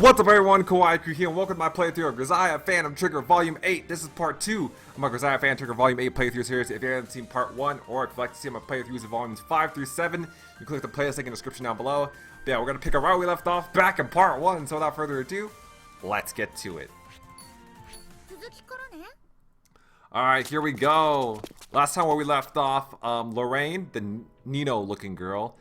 What's up everyone, Kawaii Crew here, and welcome to my playthrough of Grisaia Phantom Trigger Volume 8. This is part 2 of my Grisaia Phantom Trigger Volume 8 playthrough series. If you haven't seen part 1, or if you'd like to see my playthroughs of Volumes 5 through 7, you can click the playlist link in the description down below. But yeah, we're going to pick up right where we left off back in part 1, so without further ado, let's get to it. Alright, here we go. Last time where we left off, Lorraine, the Nino looking girl,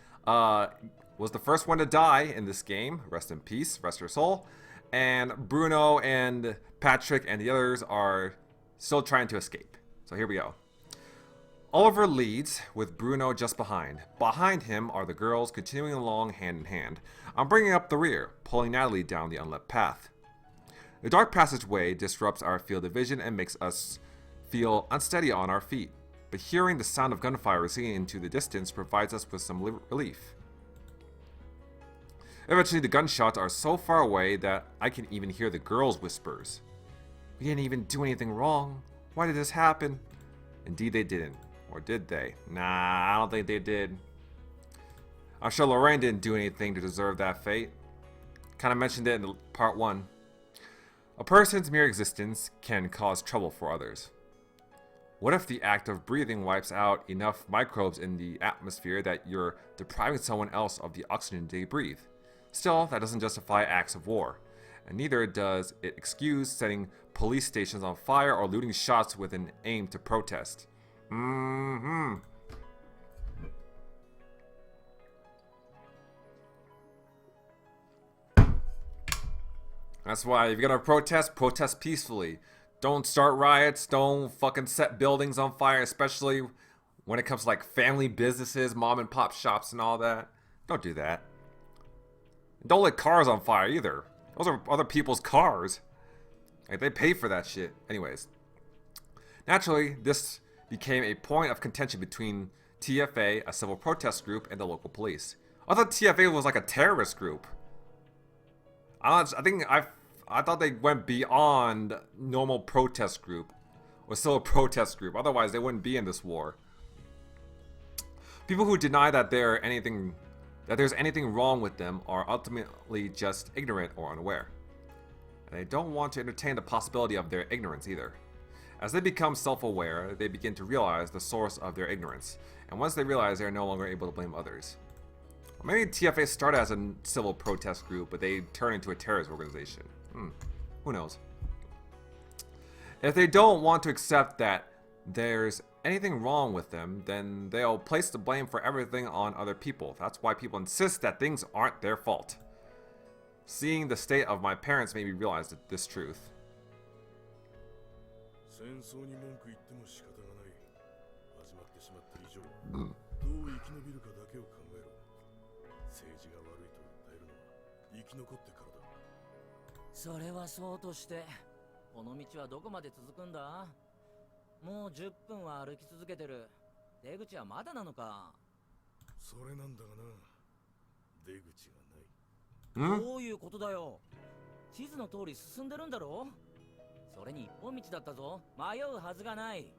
was the first one to die in this game. Rest in peace, rest her soul. And Bruno and Patrick and the others are still trying to escape. So here we go. Oliver leads, with Bruno just behind. Behind him are the girls continuing along hand in hand. I'm bringing up the rear, pulling Natalie down the unlit path. The dark passageway disrupts our field of vision and makes us feel unsteady on our feet. But hearing the sound of gunfire receding into the distance provides us with some relief. Eventually, the gunshots are so far away that I can even hear the girls' whispers. We didn't even do anything wrong. Why did this happen? Indeed they didn't. Or did they? Nah, I don't think they did. I'm sure Lorraine didn't do anything to deserve that fate. Kinda mentioned it in part 1. A person's mere existence can cause trouble for others. What if the act of breathing wipes out enough microbes in the atmosphere that you're depriving someone else of the oxygen they breathe? Still, that doesn't justify acts of war, and neither does it excuse setting police stations on fire or looting shops with an aim to protest. That's why if you're gonna protest, protest peacefully. Don't start riots, don't fucking set buildings on fire, especially when it comes to like family businesses, mom and pop shops and all that. Don't do that. Don't light cars on fire either. Those are other people's cars. Like, they pay for that shit. Anyways. Naturally, this became a point of contention between TFA, a civil protest group, and the local police. I thought TFA was like a terrorist group. I thought they went beyond normal protest group. Or still a protest group. Otherwise, they wouldn't be in this war. People who deny that there's anything wrong with them are ultimately just ignorant or unaware. And they don't want to entertain the possibility of their ignorance either. As they become self-aware, they begin to realize the source of their ignorance. And once they realize, they are no longer able to blame others. Or maybe TFA started as a civil protest group, but they turned into a terrorist organization. Who knows? If they don't want to accept that there's anything wrong with them, then they'll place the blame for everything on other people. That's why people insist that things aren't their fault. Seeing the state of my parents made me realize this truth.もう10分は歩き続けてる。出口はまだなのか。それなんだがな。出口がない。どういうことだよ。地図の通り進んでるんだろ。それに一本道だったぞ。迷うはずがない。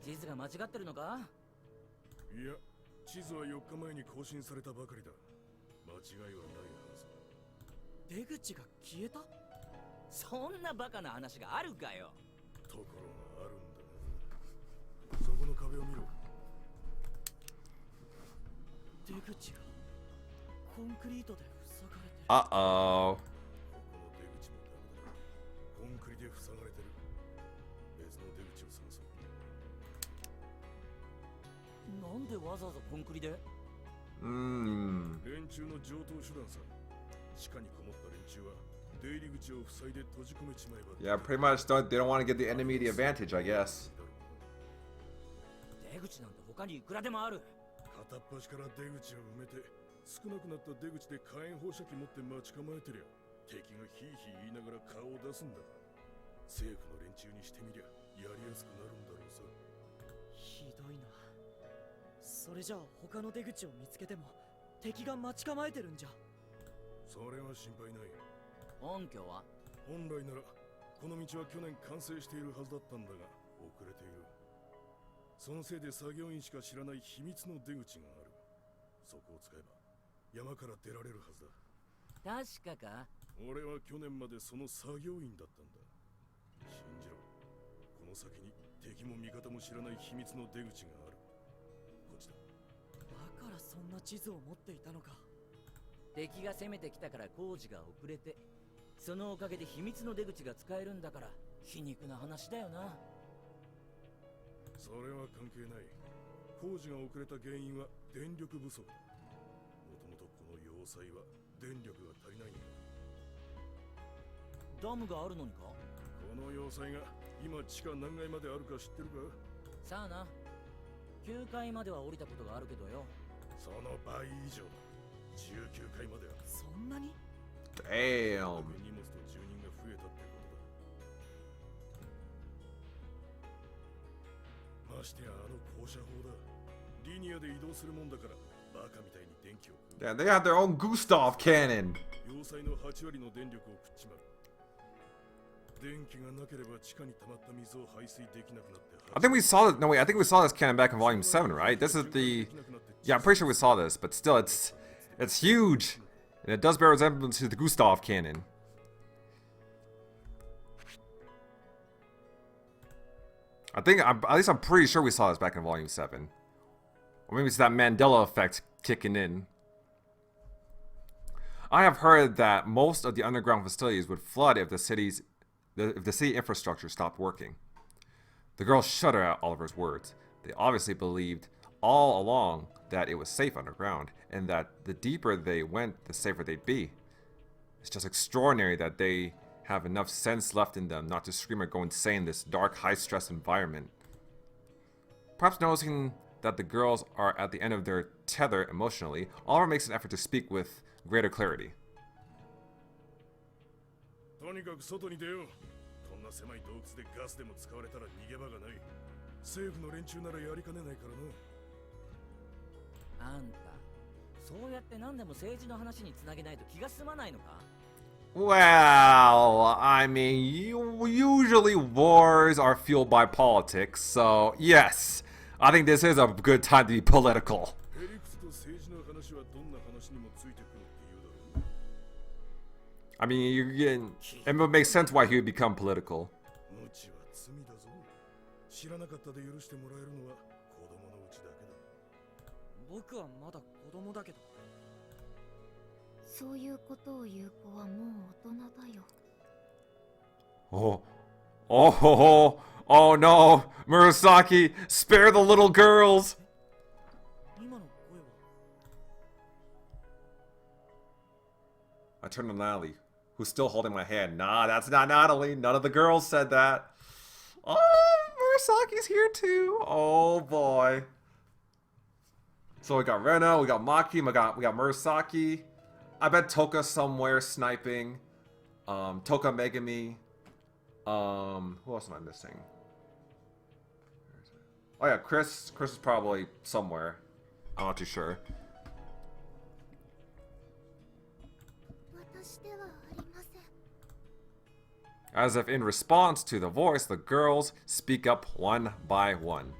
地図が間違ってるのか。いや、地図は4日前に更新されたばかりだ。間違いはないはず。出口が消えた？そんなバカな話があるかよ。ところがあるんだ。そこの壁を見ろ。出口がコンクリートで塞がれてる。Uh-oh. ここの出口もダメだ。コンクリで塞がれてる。別の出口を探そう。なんでわざわざコンクリで？連中の常套手段さ。地下にこもった連中は出入り口を塞いで閉じ込めちまえば。Yeah, pretty much they don't want to give the enemy the advantage, I guess. 出口なんて他にいくらでもある。片っ端から出口を埋めて少なくなった出口で火炎放射器持って待ち構えてりゃ敵がヒーヒー言いながら顔を出すんだ。政府の連中にしてみりゃやりやすくなるんだろうさ。ひどいな。それじゃあ他の出口を見つけても敵が待ち構えてるんじゃ。それは心配ない。本拠は？本来ならこの道は去年完成しているはずだったんだが遅れている。そのせいで作業員しか知らない秘密の出口がある。そこを使えば山から出られるはずだ。確かか？俺は去年までその作業員だったんだ。信じろ。この先に敵も味方も知らない秘密の出口がある。こっちだ。だからそんな地図を持っていたのか。敵が攻めてきたから工事が遅れて、そのおかげで秘密の出口が使えるんだから、皮肉な話だよな。それは関係ない。工事が遅れた原因は電力不足だ。もともとこの要塞は電力が足りないんだ。ダムがあるのにか？この要塞が今地下何階まであるか知ってるか？さあな。9階までは降りたことがあるけどよ。その倍以上だ。19階まである。そんなに？ Damn. 荷物と住人が増えたってことだ。ましてやあの放射砲だ。リニアで移動するもんだからバカみたいに電気を食う。Yeah, they have their own Gustav cannon. 要塞の8割の電力を食っちまう。電気がなければ地下に溜まった水を排水できなくなって。I think we saw it. No, wait. I think we saw this cannon back in Volume 7, right? This is the. Yeah, I'm pretty sure we saw this, but still, it's huge, and it does bear resemblance to the Gustav cannon. At least I'm pretty sure we saw this back in Volume 7, or maybe it's that Mandela effect kicking in. I have heard that most of the underground facilities would flood if the city infrastructure stopped working. The girls shudder at Oliver's words. They obviously believed all along that it was safe underground, and that the deeper they went, the safer they'd be. It's just extraordinary that they have enough sense left in them not to scream or go insane in this dark, high-stress environment. Perhaps noticing that the girls are at the end of their tether emotionally, Oliver makes an effort to speak with greater clarity. とにかく外に出よう。こんな狭い洞窟でガスでも使われたら逃げ場がない。政府の連中ならやりかねないからな。あんた、そうやって何でも政治の話につなげないと気が済まないのか？ Well, I mean, usually wars are fueled by politics, so yes, I think this is a good time to be political. ヘリクスと政治の話はどんな話にもついてくるって言うだろう。I mean, it would make sense why he would become political. 無知は罪だぞ。知らなかったで許してもらえるのは子供のうちだけだ。僕はまだ子供だけど。そういうことを言う子はもう大人だよ。Oh no, Murasaki, spare the little girls. 今の声は。I turned to Natalie, who's still holding my hand. Nah, that's not Natalie. None of the girls said that. Oh, Murasaki's here too. Oh boy. So we got Rena, we got Maki, we got Murasaki. I bet Toka's somewhere sniping. Toka Megami. Who else am I missing? Oh yeah, Chris. Chris is probably somewhere. I'm not too sure. 私ではありません。 As if in response to the voice, the girls speak up one by one.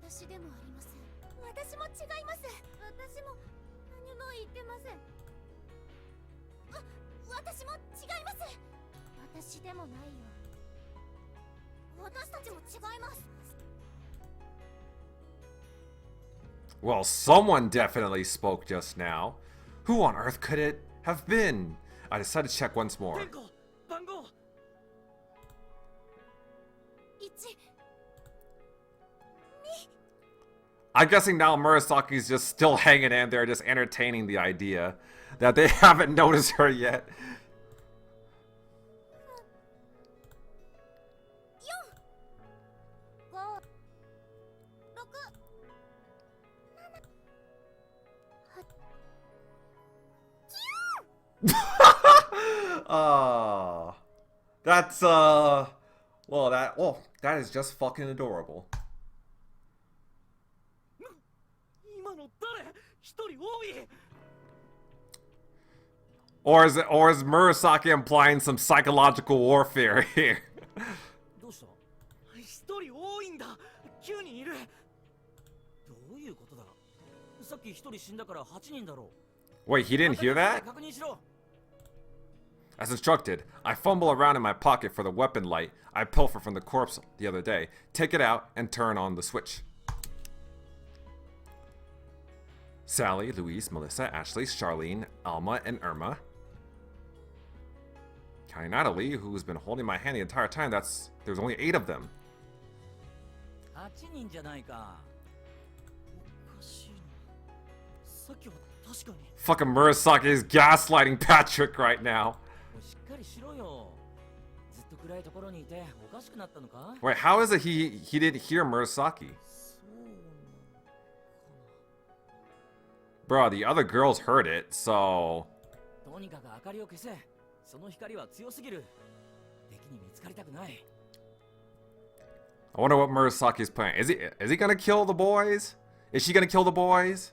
私でもありません。私も違います。私も何も言ってません。私も違います。私でもないよ。私たちも違います。 Well, someone definitely spoke just now. Who on earth could it have been? I decided to check once more. 電光番号。I'm guessing now Murasaki's just still hanging in there, just entertaining the idea that they haven't noticed her yet. that is just fucking adorable. 今の誰？一人多い。Or is Murasaki implying some psychological warfare here? どうした？一人多いんだ。9人いる。どういうことだ？さっき1人死んだから8人だろ Wait, he didn't hear that? 確認しろ。 As instructed, I fumble around in my pocket for the weapon light I pilfered from the corpse the other day, take it out, and turn on the switch. Sally, Louise, Melissa, Ashley, Charlene, Alma, and Irma. Counting Natalie, who's been holding my hand the entire time, there's only 8 of them. 8人じゃないか。おかしいな。さっきは確かに。 Fucking Murasaki is gaslighting Patrick right now. しっかりしろよ。ずっと暗いところにいておかしくなったのか？ Wait, how is it he didn't hear Murasaki? そうなのか Bro, the other girls heard it, so... とにかく明かりを消せ。その光は強すぎる。敵に見つかりたくない。 I wonder what Murasaki's plan. Is he gonna kill the boys? Is she gonna kill the boys?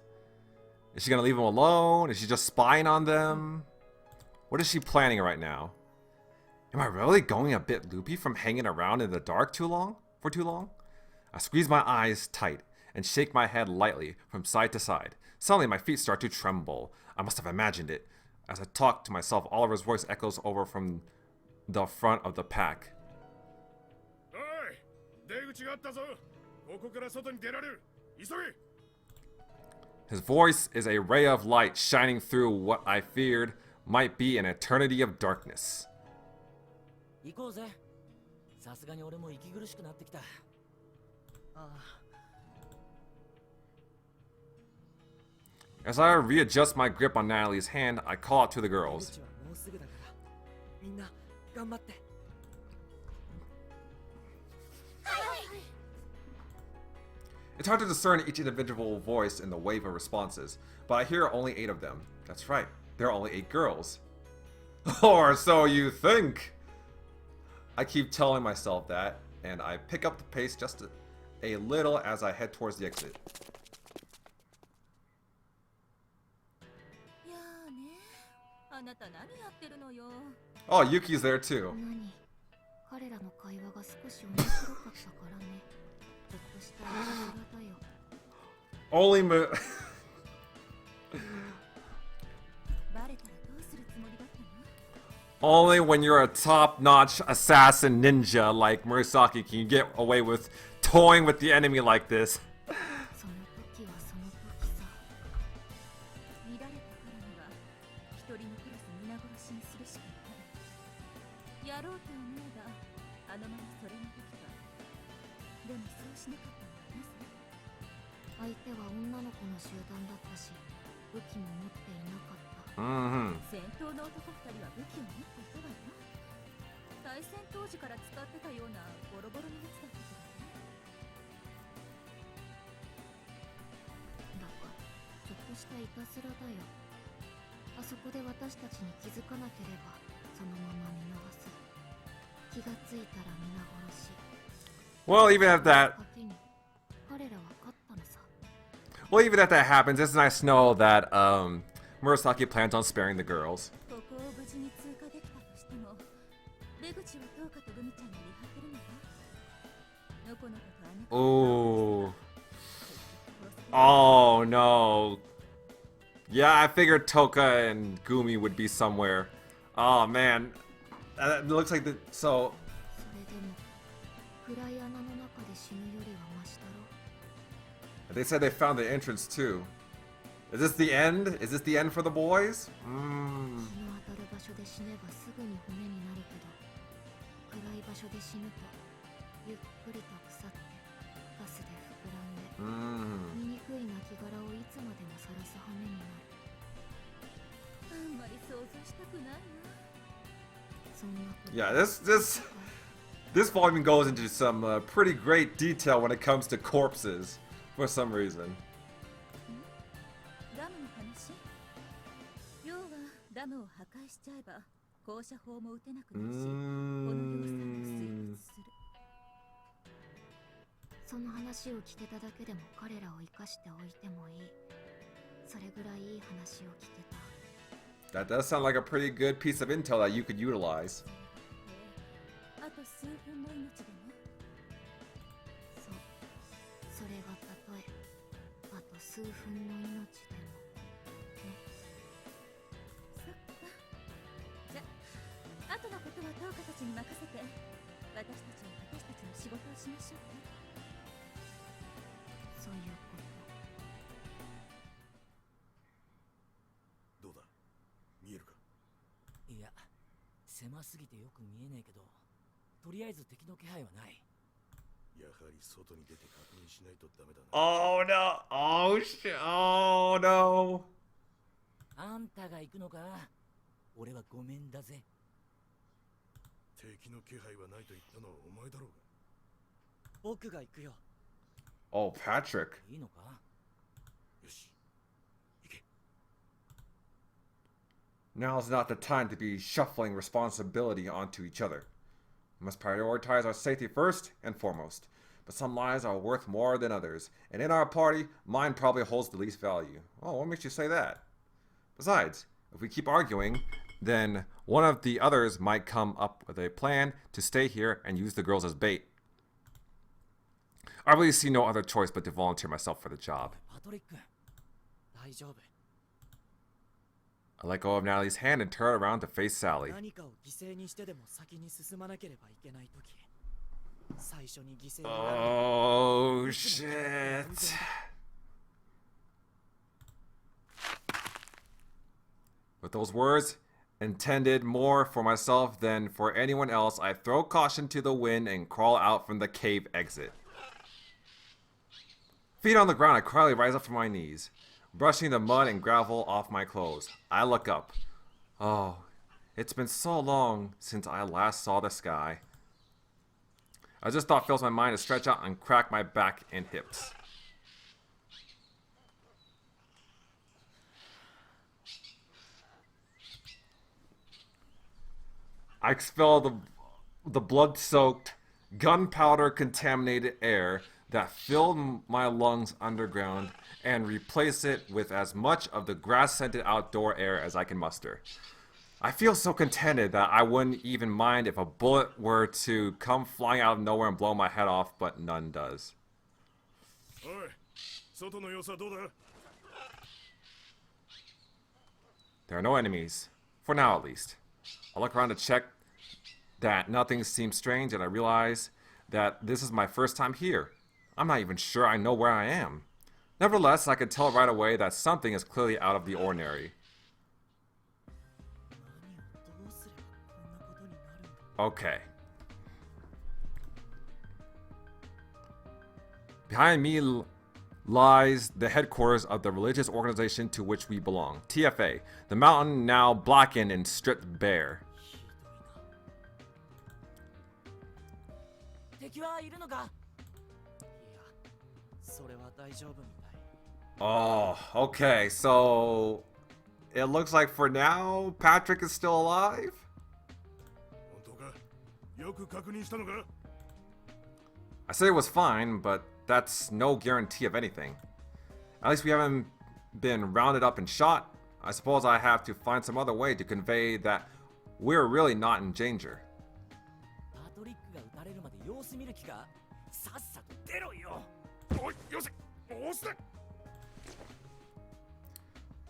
Is she gonna leave them alone? Is she just spying on them? What is she planning right now? Am I really going a bit loopy from hanging around in the dark for too long? I squeeze my eyes tight and shake my head lightly from side to side. Suddenly my feet start to tremble. I must have imagined it. As I talk to myself, Oliver's voice echoes over from the front of the pack. おい、出口があったぞ。ここから外に出られる。急げ。 His voice is a ray of light shining through what I feared might be an eternity of darkness. 行こうぜ。さすがに俺も息苦しくなってきた。ああ。 As I readjust my grip on Natalie's hand, I call out to the 出 girls. 口はもうすぐだからみんな頑張って。 It's hard to discern each individual voice in the wave of responses, but I hear only 8 of them. That's right, there are only 8 girls. Or so you think! I keep telling myself that, and I pick up the pace just a little as I head towards the exit. やあね。あなた何やってるのよ。 Oh, Yuki's there too. 何？彼らの会話が少し面白かったからね。ちょっとしたいたずらだよ。 Only バレたらどうするつもりだったの？ Only when you're a top-notch assassin ninja like Murasaki can you get away with toying with the enemy like this. その時はその時さ。見られたからには一人のクラス皆殺しにするしかない。やろうと思えばあのままそれができた。でもそうしなかったのはなぜ？相手は女の子の集団だったし、武器も持っていなかった。 Mm-hmm. 戦闘の男2人は武器を持っていたわよ。対戦当時から使ってたようなボロボロのやつだったけどね。だからちょっとしたいたずらだよ。あそこで私たちに気づかなければそのまま見逃す。気がついたら皆殺し。 Well, even at that, 賭けに彼らは勝ったのさ。 well, even if that happens, it's nice to know that Murasaki plans on sparing the girls. ここを無事に通過できたとしても、出口はどうかとグミちゃんが見張ってるのか。のこのことあなた Ooh. Oh no. Yeah, I figured Toka and Gumi would be somewhere. Oh man. It looks like the so それでも暗い穴の中で死ぬよりはマシだろ。 they said they found the entrance too. Is this the end? Is this the end for the boys? 日の当たる場所で死ねばすぐに骨になるけど、暗い場所で死ぬとゆっくりと腐ってガスで膨らんで、醜い亡骸をいつまでも晒す羽目になる。あんまり想像したくないな。そんなこと。 Yeah, this volume goes into some pretty great detail when it comes to corpses for some reason. ダムの話？要はダムを破壊しちゃえば放射砲も撃てなくなるし、この量産が水没する。その話を聞けただけでも彼らを生かしておいてもいい。それぐらいいい話を聞けた。 That does sound like a pretty good piece of intel that you could utilize. あと数分の命でも。そう、それがたとえあと数分の命でもね。に任せて、私たちは私たちの仕事をしましょうね。そういうこと。どうだ、見えるか？いや、狭すぎてよく見えねえけど、とりあえず敵の気配はない。やはり外に出て確認しないとダメだな。Oh no! Oh shit! Oh no! あんたが行くのか？俺はごめんだぜ。敵の気配はないと言ったのはお前だろうが。僕が行くよ。Oh, Patrick. いいのか？よし、行け。 Now's not the time to be shuffling responsibility onto each other. We must prioritize our safety first and foremost. But some lives are worth more than others, and in our party, mine probably holds the least value. Oh, what makes you say that? Besides, if we keep arguing, then one of the others might come up with a plan to stay here and use the girls as bait. I really see no other choice but to volunteer myself for the job. パトリック、大丈夫。 I let go of Natalie's hand and turn around to face Sally. 何かを犠牲にしてでも先に進まなければいけないとき、最初に犠牲になる。 Oh, shit. With those words, intended more for myself than for anyone else, I throw caution to the wind and crawl out from the cave exit. Feet on the ground, I quietly rise up from my knees, brushing the mud and gravel off my clothes. I look up. Oh, it's been so long since I last saw the sky. I just thought fills my mind to stretch out and crack my back and hips. I expel the blood-soaked, gunpowder-contaminated air that filled my lungs underground and replace it with as much of the grass-scented outdoor air as I can muster. I feel so contented that I wouldn't even mind if a bullet were to come flying out of nowhere and blow my head off, but none does. There are no enemies, for now at least. I look around to check that nothing seems strange, and I realize that this is my first time here. I'm not even sure I know where I am. Nevertheless, I can tell right away that something is clearly out of the ordinary. Okay. Behind me lies the headquarters of the religious organization to which we belong, TFA, the mountain now blackened and stripped bare. 敵はいるのか？ Oh, okay, so it looks like for now, Patrick is still alive? I said it was fine, but that's no guarantee of anything. At least we haven't been rounded up and shot. I suppose I have to find some other way to convey that we're really not in danger.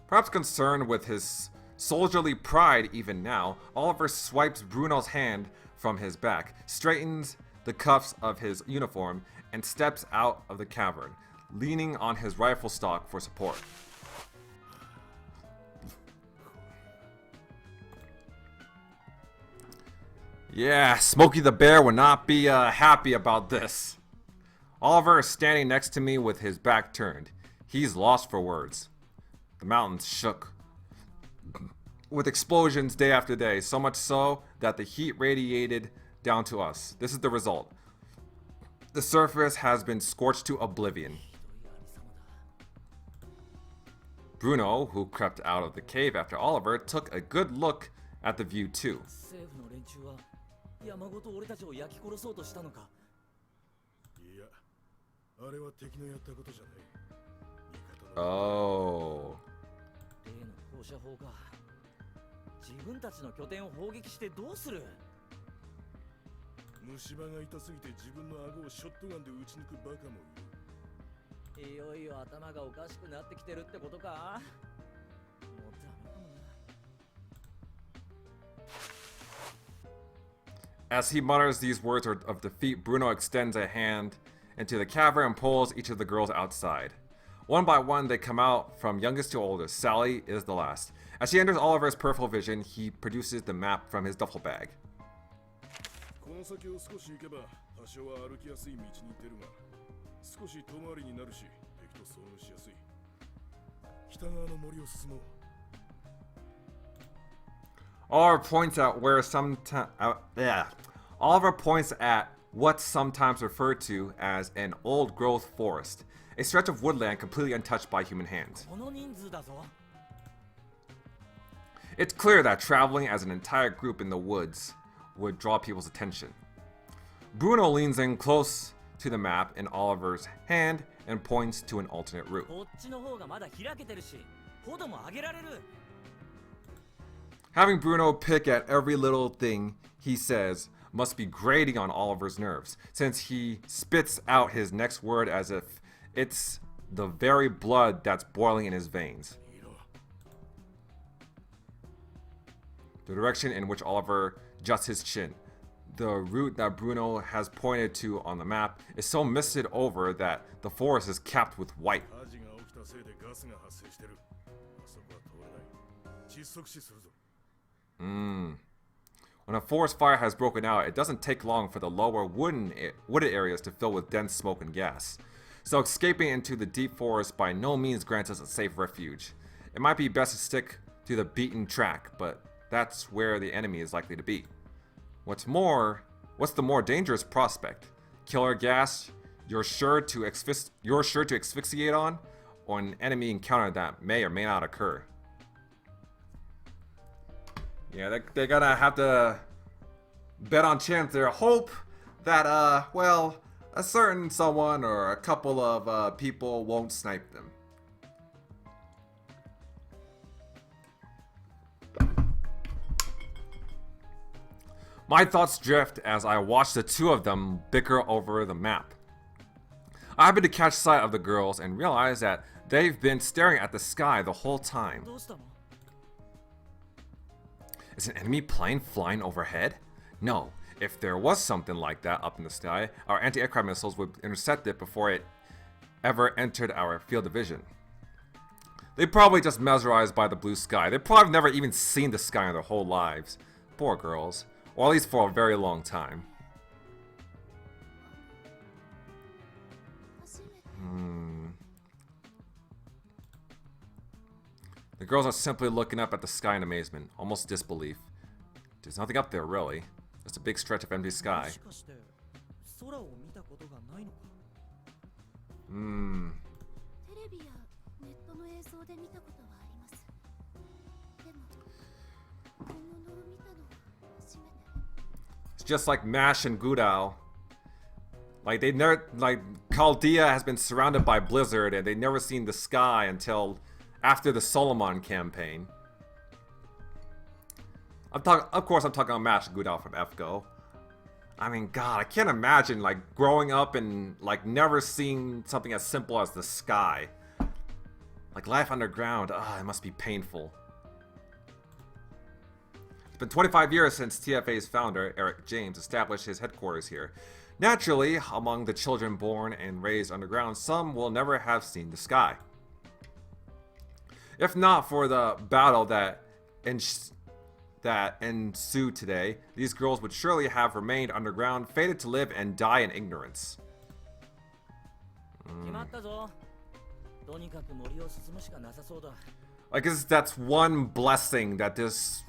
Perhaps concerned with his soldierly pride even now, Oliver swipes Bruno's hand from his back, straightens the cuffs of his uniform, and steps out of the cavern, leaning on his rifle stock for support. Yeah, Smokey the Bear would not be happy about this. Oliver is standing next to me with his back turned. He's lost for words. The mountains shook with explosions day after day, so much so that the heat radiated down to us. This is the result. The surface has been scorched to oblivion. Bruno, who crept out of the cave after Oliver, took a good look at the view too. Oh. 自分たちの拠点を砲撃してどうする？虫歯が痛すぎて自分の顎をショットガンで撃ち抜くバカもいる。いよいよ頭がおかしくなってきてるってことか？もうダメかもな。As he mutters these words of defeat, Bruno extends a hand into the cavern and pulls each of the girls outside. One by one, they come out from youngest to oldest. Sally is the last. As she enters Oliver's peripheral vision, he produces the map from his duffel bag. この先を少し行けば多少は歩きやすい道に出るが少し遠回りになるし敵と遭遇しやすい北側の森を進もう Oliver points at where Oliver points at what's sometimes referred to as an old-growth forest, a stretch of woodland completely untouched by human hands. この人数だぞ It's clear that traveling as an entire group in the woods would draw people's attention. Bruno leans in close to the map in Oliver's hand and points to an alternate route. こっちの方がまだ開けてるし高度も上げられる Having Bruno pick at every little thing he says must be grating on Oliver's nerves, since he spits out his next word as if it's the very blood that's boiling in his veins. The direction in which Oliver juts his chin. The route that Bruno has pointed to on the map is so misted over that the forest is capped with white. 火事が起きたせいでガスが発生してるあそこは通れない窒息死するぞ When a forest fire has broken out, it doesn't take long for the lower wooded areas to fill with dense smoke and gas. So escaping into the deep forest by no means grants us a safe refuge. It might be best to stick to the beaten track, but that's where the enemy is likely to be. What's the more dangerous prospect? Killer gas you're sure to asphyxiate on, or an enemy encounter that may or may not occur? Yeah, they're gonna have to bet on chance there. Hope that, well, a certain someone or a couple of people won't snipe them. My thoughts drift as I watch the two of them bicker over the map. I happen to catch sight of the girls and realize that they've been staring at the sky the whole time. どうしたの Is an enemy plane flying overhead? No. If there was something like that up in the sky, our anti-aircraft missiles would intercept it before it ever entered our field of vision. They probably just mesmerized by the blue sky. They probably never even seen the sky in their whole lives. Poor girls. Or at least for a very long time. The girls are simply looking up at the sky in amazement, almost disbelief. There's nothing up there, really. Just a big stretch of empty も sky. しかして空を見たことがないのかテレビやネットの映像で見たことはありますでも本物を見たのは初めて It's just like Mash and Gudao. Like they never, like Chaldea has been surrounded by blizzard and they've never seen the sky until after the Solomon campaign. Of course I'm talking about Mash and Gudao from FGO. I mean, God, I can't imagine like growing up and like never seeing something as simple as the sky. Like life underground, it must be painful. It's been 25 years since TFA's founder, Eric James, established his headquarters here. Naturally, among the children born and raised underground, some will never have seen the sky. If not for the battle that ensued today, these girls would surely have remained underground, fated to live and die in ignorance. 決まったぞとにかく森を進むしかなさそうだ I guess that's one blessing that this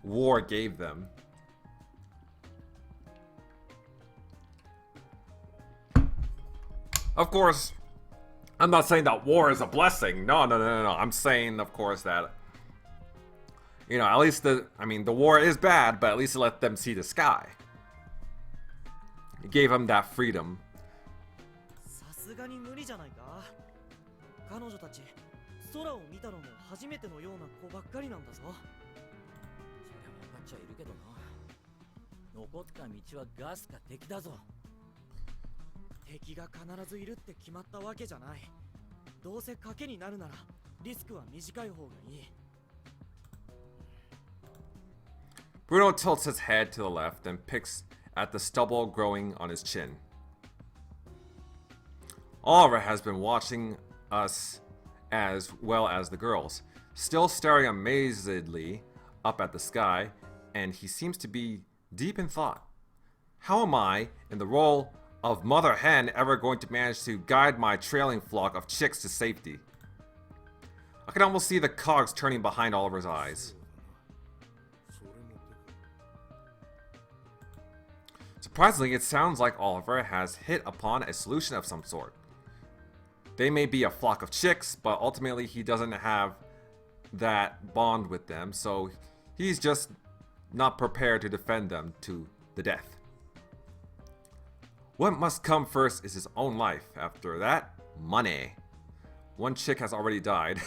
war gave them. Of course, I'm not saying that war is a blessing. No. I'm saying, of course, that, you know, at least the war is bad, but at least it let them see the sky. It gave them that freedom. さすがに無理じゃないか彼女たち空を見たのも初めてのような子ばっかりなんだぞそりゃ分かっちゃいるけどな残った道はガスか敵だぞ敵が必ずいるって決まったわけじゃないどうせ賭けになるならリスクは短い方がいい Bruno tilts his head to the left and picks at the stubble growing on his chin. Oliver has been watching us as well as the girls, still staring amazedly up at the sky, and he seems to be deep in thought. How am I, in the role of mother hen, ever going to manage to guide my trailing flock of chicks to safety? I can almost see the cogs turning behind Oliver's eyes. Surprisingly, it sounds like Oliver has hit upon a solution of some sort. They may be a flock of chicks, but ultimately he doesn't have that bond with them, so he's just not prepared to defend them to the death. What must come first is his own life. After that, money. One chick has already died.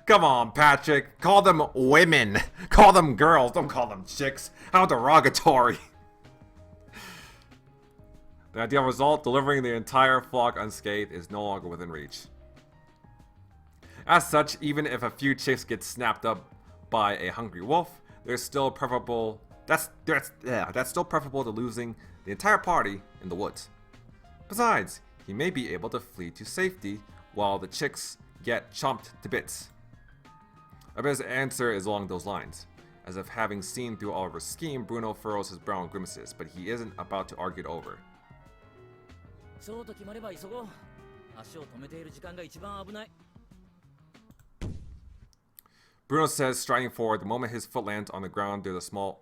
Come on, Patrick. Call them women. Call them girls. Don't call them chicks. How derogatory. The ideal result, delivering the entire flock unscathed, is no longer within reach. As such, even if a few chicks get snapped up by a hungry wolf, there's still preferable. That's still preferable to losing the entire party in the woods. Besides, he may be able to flee to safety while the chicks get chomped to bits. I bet his answer is along those lines. As if having seen through Oliver's scheme, Bruno furrows his brow in grimaces, but he isn't about to argue it over. そうと決まれば急ごう。足を止めている時間が一番危ない。 Bruno says, striding forward. The moment his foot lands on the ground, there's a small...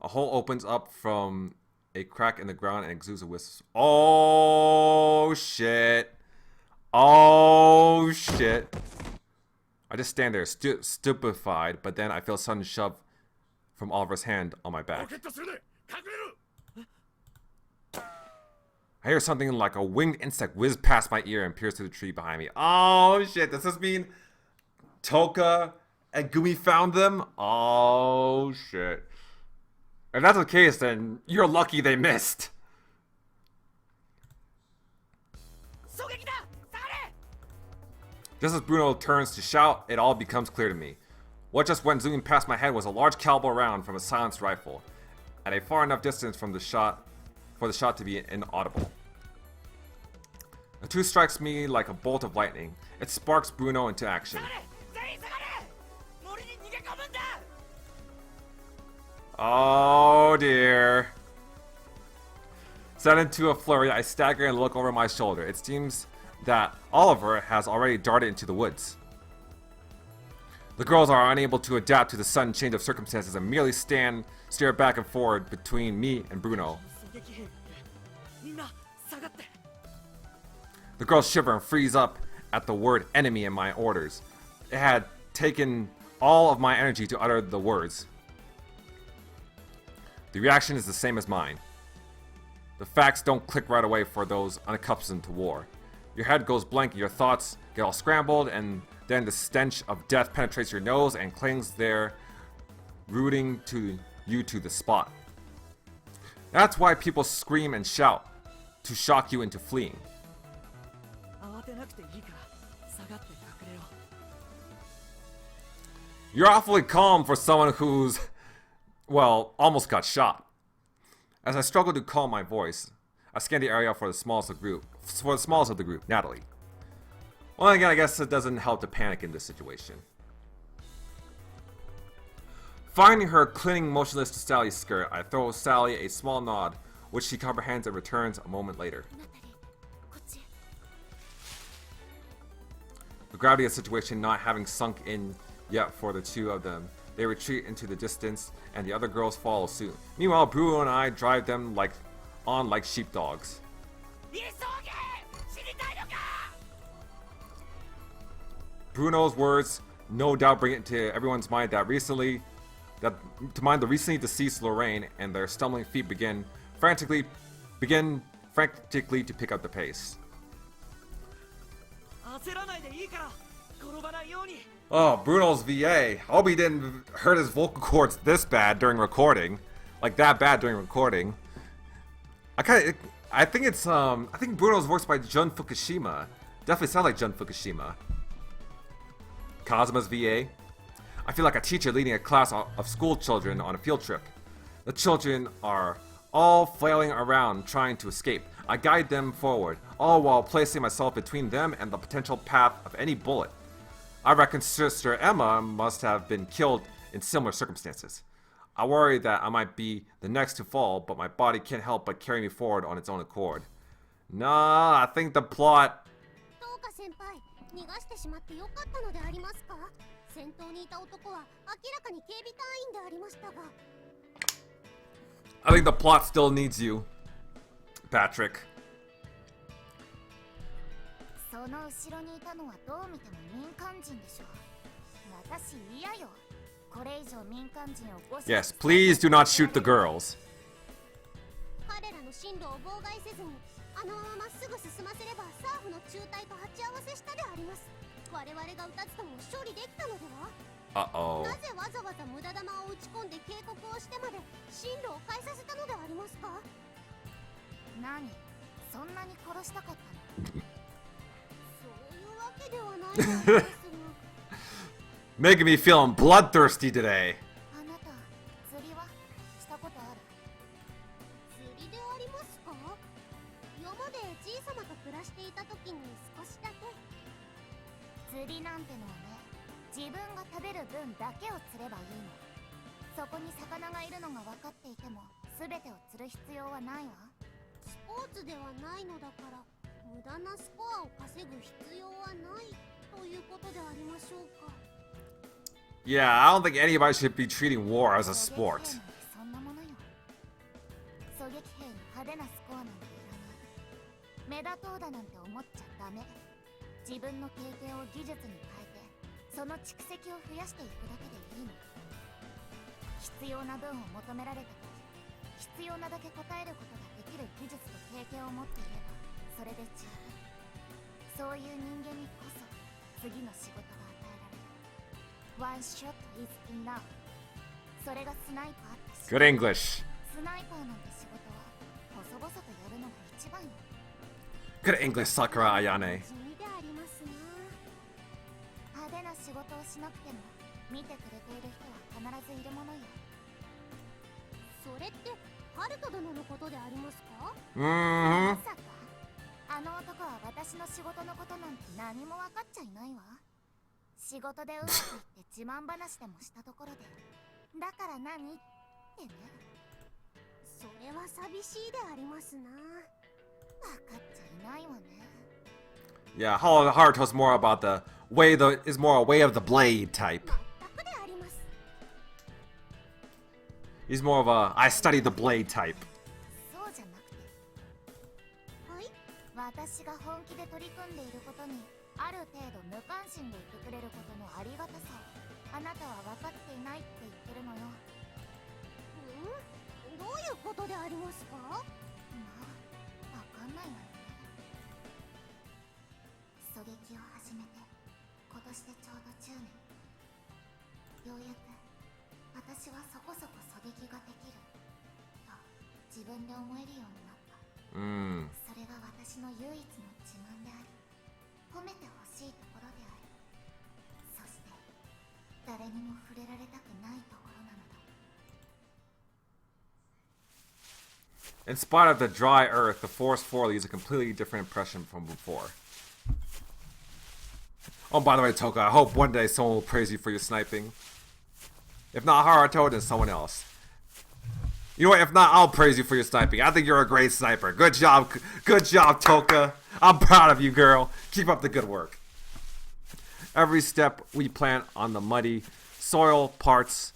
A hole opens up from a crack in the ground and exudes a wisp. Oh, shit. Oh, shit. I just stand there, stupefied, but then I feel a sudden shove from Oliver's hand on my back. I hear something like a winged insect whiz past my ear and pierce through the tree behind me. Oh shit, does this mean Toka and Gumi found them? Oh shit. If that's the case, then you're lucky they missed. Just as Bruno turns to shout, it all becomes clear to me. What just went zooming past my head was a large caliber round from a silenced rifle, at a far enough distance from the shot for the shot to be inaudible. The two strikes me like a bolt of lightning. It sparks Bruno into action. Oh dear. Set into a flurry, I stagger and look over my shoulder. It seems that Oliver has already darted into the woods. The girls are unable to adapt to the sudden change of circumstances and merely stare back and forward between me and Bruno. The girls shiver and freeze up at the word enemy in my orders. It had taken all of my energy to utter the words. The reaction is the same as mine. The facts don't click right away for those unaccustomed to war. Your head goes blank, your thoughts get all scrambled, and then the stench of death penetrates your nose and clings there, rooting you to the spot. That's why people scream and shout, to shock you into fleeing. You're awfully calm for someone who's, well, almost got shot. As I struggle to calm my voice, I scan the area for the smallest of the group, Natalie. Well, again, I guess it doesn't help to panic in this situation. Finding her clinging motionless to Sally's skirt, I throw Sally a small nod, which she comprehends and returns a moment later. The gravity of the situation not having sunk in yet for the two of them, they retreat into the distance, and the other girls follow suit. Meanwhile, Bruno and I drive them like sheepdogs. Bruno's words no doubt bring it to everyone's mind the recently deceased Lorraine, and their stumbling feet begin frantically to pick up the pace. Oh, Bruno's VA. Hope he didn't hurt his vocal cords this bad during recording. Like that bad during recording. I think Bruno's voiced by Jun Fukushima. Definitely sounds like Jun Fukushima. Kazuma's VA. I feel like a teacher leading a class of school children on a field trip. The children are all flailing around trying to escape. I guide them forward, all while placing myself between them and the potential path of any bullet. I reckon Sister Emma must have been killed in similar circumstances. I worry that I might be the next to fall, but my body can't help but carry me forward on its own accord. Nah, I think the plot... I think the plot still needs you, Patrick. その後ろにいたのはどう見ても民間人でしょ。私嫌よ。これ以上民間人をゴシゴシ Yes, please do not shoot the girls. 彼らの進路を妨害せずに、あのまままっすぐ進ませればサーフの中隊と鉢合わせしたであります。我々が撃たずとも勝利できたのでは？ Uh-oh. なぜわざわざ無駄弾を打ち込んで警告をしてまで進路を変えさせたのでありますか？何？そんなに殺したかったの？そういうわけではないのですが。Making me feeling bloodthirsty today. あなた、釣りはしたことある？釣りでありますか？山でじいさまと暮らしていた時に少しだけ。釣りなんてのはね、自分が食べる分だけを釣ればいいの。そこに魚がいるのが分かっていても、全てを釣る必要はないわ。スポーツではないのだから、無駄なスコアを稼ぐ必要はないということでありましょうか。Yeah, I don't think anybody should be treating war as a sport. そんなものよ。狙撃兵に派手なスコアなんていらない。目立とうだなんて思っちゃダメ。自分の経験を技術に変えて、その蓄積を増やしていくだけでいいの。必要な分を求められた時、必要なだけ答えることができる技術と経験を持っていれば、それで十分。そういう人間にこそ次の仕事が与えられる。One shot is enough。それがスナイパーって仕事。 Good English. スナイパーなんて仕事は細々とやるのが一番よ。 Good English, Sakura Ayane. 地味でありますな。派手な仕事をしなくても見てくれている人は必ずいるものよ。それってハルト殿のことでありますか？Mm-hmm. まさかあの男は私の仕事のことなんて何も分かっちゃいないわ。仕事でうまくいって自慢話でもしたところで、だから何ってね。それは寂しいでありますな。分かっちゃいないわね。 Yeah, Haruto's more about the way is more a way of the blade type. 全くであります。He's more of a I study the blade type. そうじゃなくて、はい。私が本気で取り組んでいることにある程度無関心でいてくれることのありがたさをあなたは分かっていないって言ってるのよ。どういうことでありますか？まあ、分かんないわよね。狙撃を始めて今年でちょうど10年。ようやく私はそこそこ狙撃ができると自分で思えるようになった。それが私の唯一の自慢であり、褒めてほしいところである。そして誰にも触れられたくないところなのだ。 In spite of the dry earth, the forest floor leaves a completely different impression from before. Oh, by the way, Toka, I hope one day someone will praise you for your sniping. If not Haruto, then someone else. You know what? If not, I'll praise you for your sniping. I think you're a great sniper. Good job, Toka. I'm proud of you, girl. Keep up the good work. Every step we plant on the muddy soil parts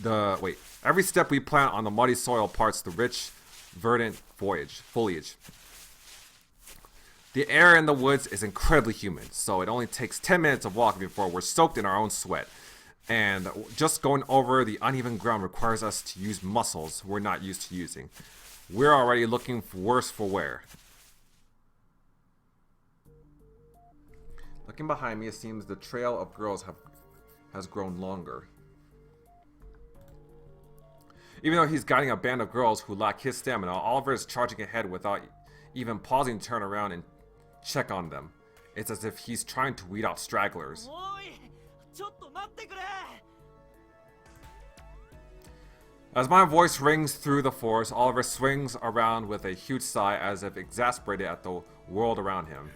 every step we plant on the muddy soil parts the rich, verdant foliage. The air in the woods is incredibly humid, so it only takes 10 minutes of walking before we're soaked in our own sweat. And just going over the uneven ground requires us to use muscles we're not used to using. We're already looking worse for wear. Looking behind me, it seems the trail of girls has grown longer. Even though he's guiding a band of girls who lack his stamina, Oliver is charging ahead without even pausing to turn around and check on them. It's as if he's trying to weed out stragglers. おいちょっと待ってくれ As my voice rings through the forest, Oliver swings around with a huge sigh as if exasperated at the world around him.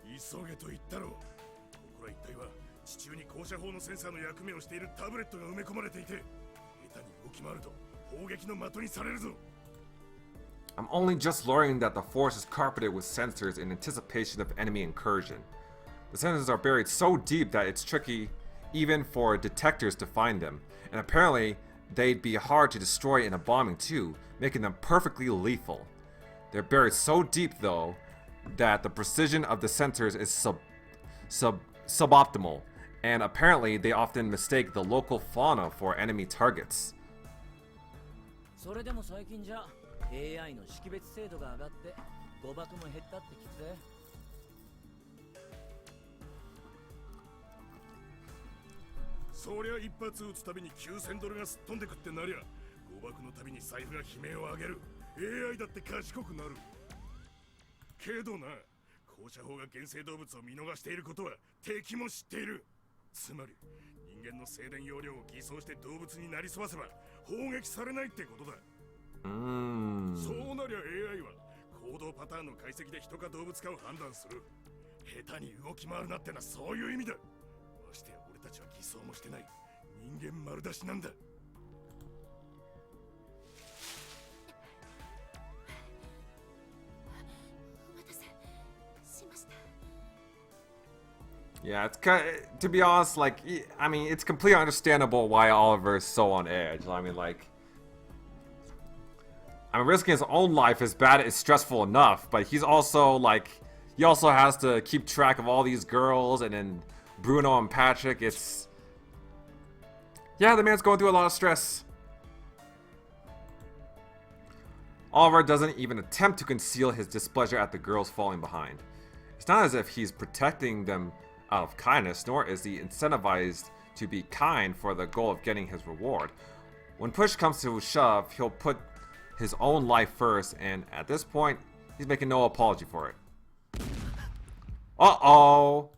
急げと言ったろう。ここら一帯は地中に放射砲のセンサーの役目をしているタブレットが埋め込まれていて、下手に動き回ると砲撃の的にされるぞ。 I'm only just learning that the forest is carpeted with sensors in anticipation of enemy incursion. The sensors are buried so deep that it's tricky even for detectors to find them, and apparently they'd be hard to destroy in a bombing too, making them perfectly lethal. They're buried so deep though that the precision of the sensors is suboptimal, and apparently they often mistake the local fauna for enemy targets. それでも最近じゃ AI の識別精度が上がって誤爆も減ったって聞くぜ。そりゃ一発撃つたびに9000ドルがすっ飛んでくってなりゃ、誤爆のたびに財布が悲鳴を上げる。 AI だって賢くなる。けどな、放射砲が原生動物を見逃していることは敵も知っている。つまり人間の静電容量を偽装して動物になりすませば砲撃されないってことだ。そうなりゃ AI は行動パターンの解析で人か動物かを判断する。下手に動き回るなってのはそういう意味だ。ましてや俺たちは偽装もしてない。人間丸出しなんだ。 Yeah, it's to be honest, like, I mean, it's completely understandable why Oliver is so on edge. I mean, like, risking his own life is bad, it's stressful enough, but he's also, like, he also has to keep track of all these girls, and then Bruno and Patrick, it's... Yeah, the man's going through a lot of stress. Oliver doesn't even attempt to conceal his displeasure at the girls falling behind. It's not as if he's protecting them out of kindness, nor is he incentivized to be kind for the goal of getting his reward. When push comes to shove, he'll put his own life first, and at this point, he's making no apology for it. Uh-oh!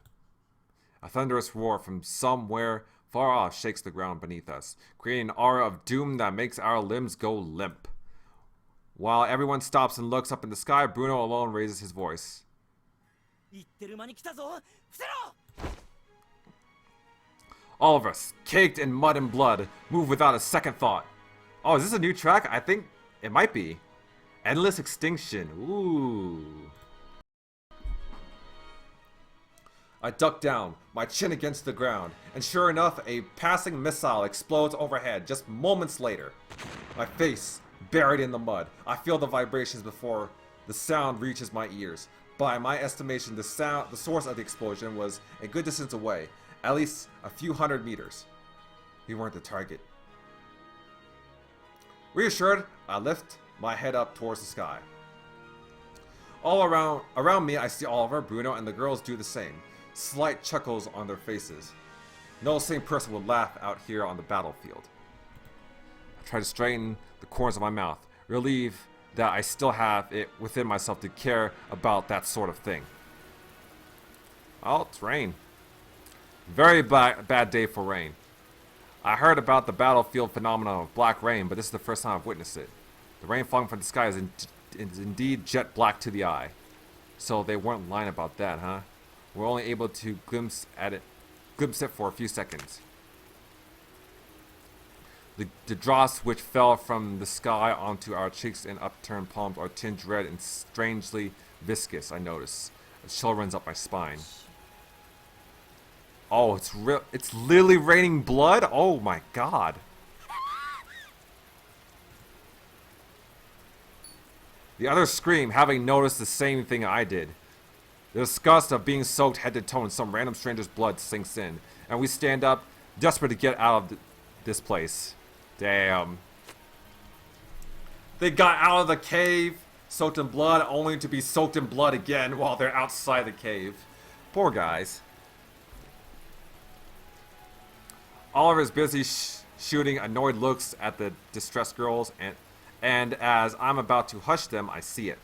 A thunderous roar from somewhere far off shakes the ground beneath us, creating an aura of doom that makes our limbs go limp. While everyone stops and looks up in the sky, Bruno alone raises his voice. 言ってる間に来たぞ。伏せろ。 All of us, caked in mud and blood, move without a second thought. Oh, is this a new track? I think it might be. Endless Extinction. Ooh. I duck down, my chin against the ground, and sure enough, a passing missile explodes overhead just moments later. My face buried in the mud. I feel the vibrations before the sound reaches my ears. By my estimation, the source of the explosion was a good distance away, at least a few hundred meters. We weren't the target. Reassured, I lift my head up towards the sky. All around me, I see Oliver, Bruno, and the girls do the same. Slight chuckles on their faces. No sane person would laugh out here on the battlefield. I try to straighten the corners of my mouth, relieved that I still have it within myself to care about that sort of thing. Oh, it's rain. Very bad day for rain. I heard about the battlefield phenomenon of black rain, but this is the first time I've witnessed it. The rain falling from the sky is indeed jet black to the eye. So they weren't lying about that, huh? We're only able to glimpse it for a few seconds. The drops which fell from the sky onto our cheeks and upturned palms are tinged red and strangely viscous, I notice. A chill runs up my spine. Oh, it's literally raining blood? Oh my god. The others scream, having noticed the same thing I did. The disgust of being soaked head to toe in some random stranger's blood sinks in, and we stand up, desperate to get out of this place. Damn. They got out of the cave, soaked in blood, only to be soaked in blood again while they're outside the cave. Poor guys. Oliver's busy shooting annoyed looks at the distressed girls, and as I'm about to hush them, I see it.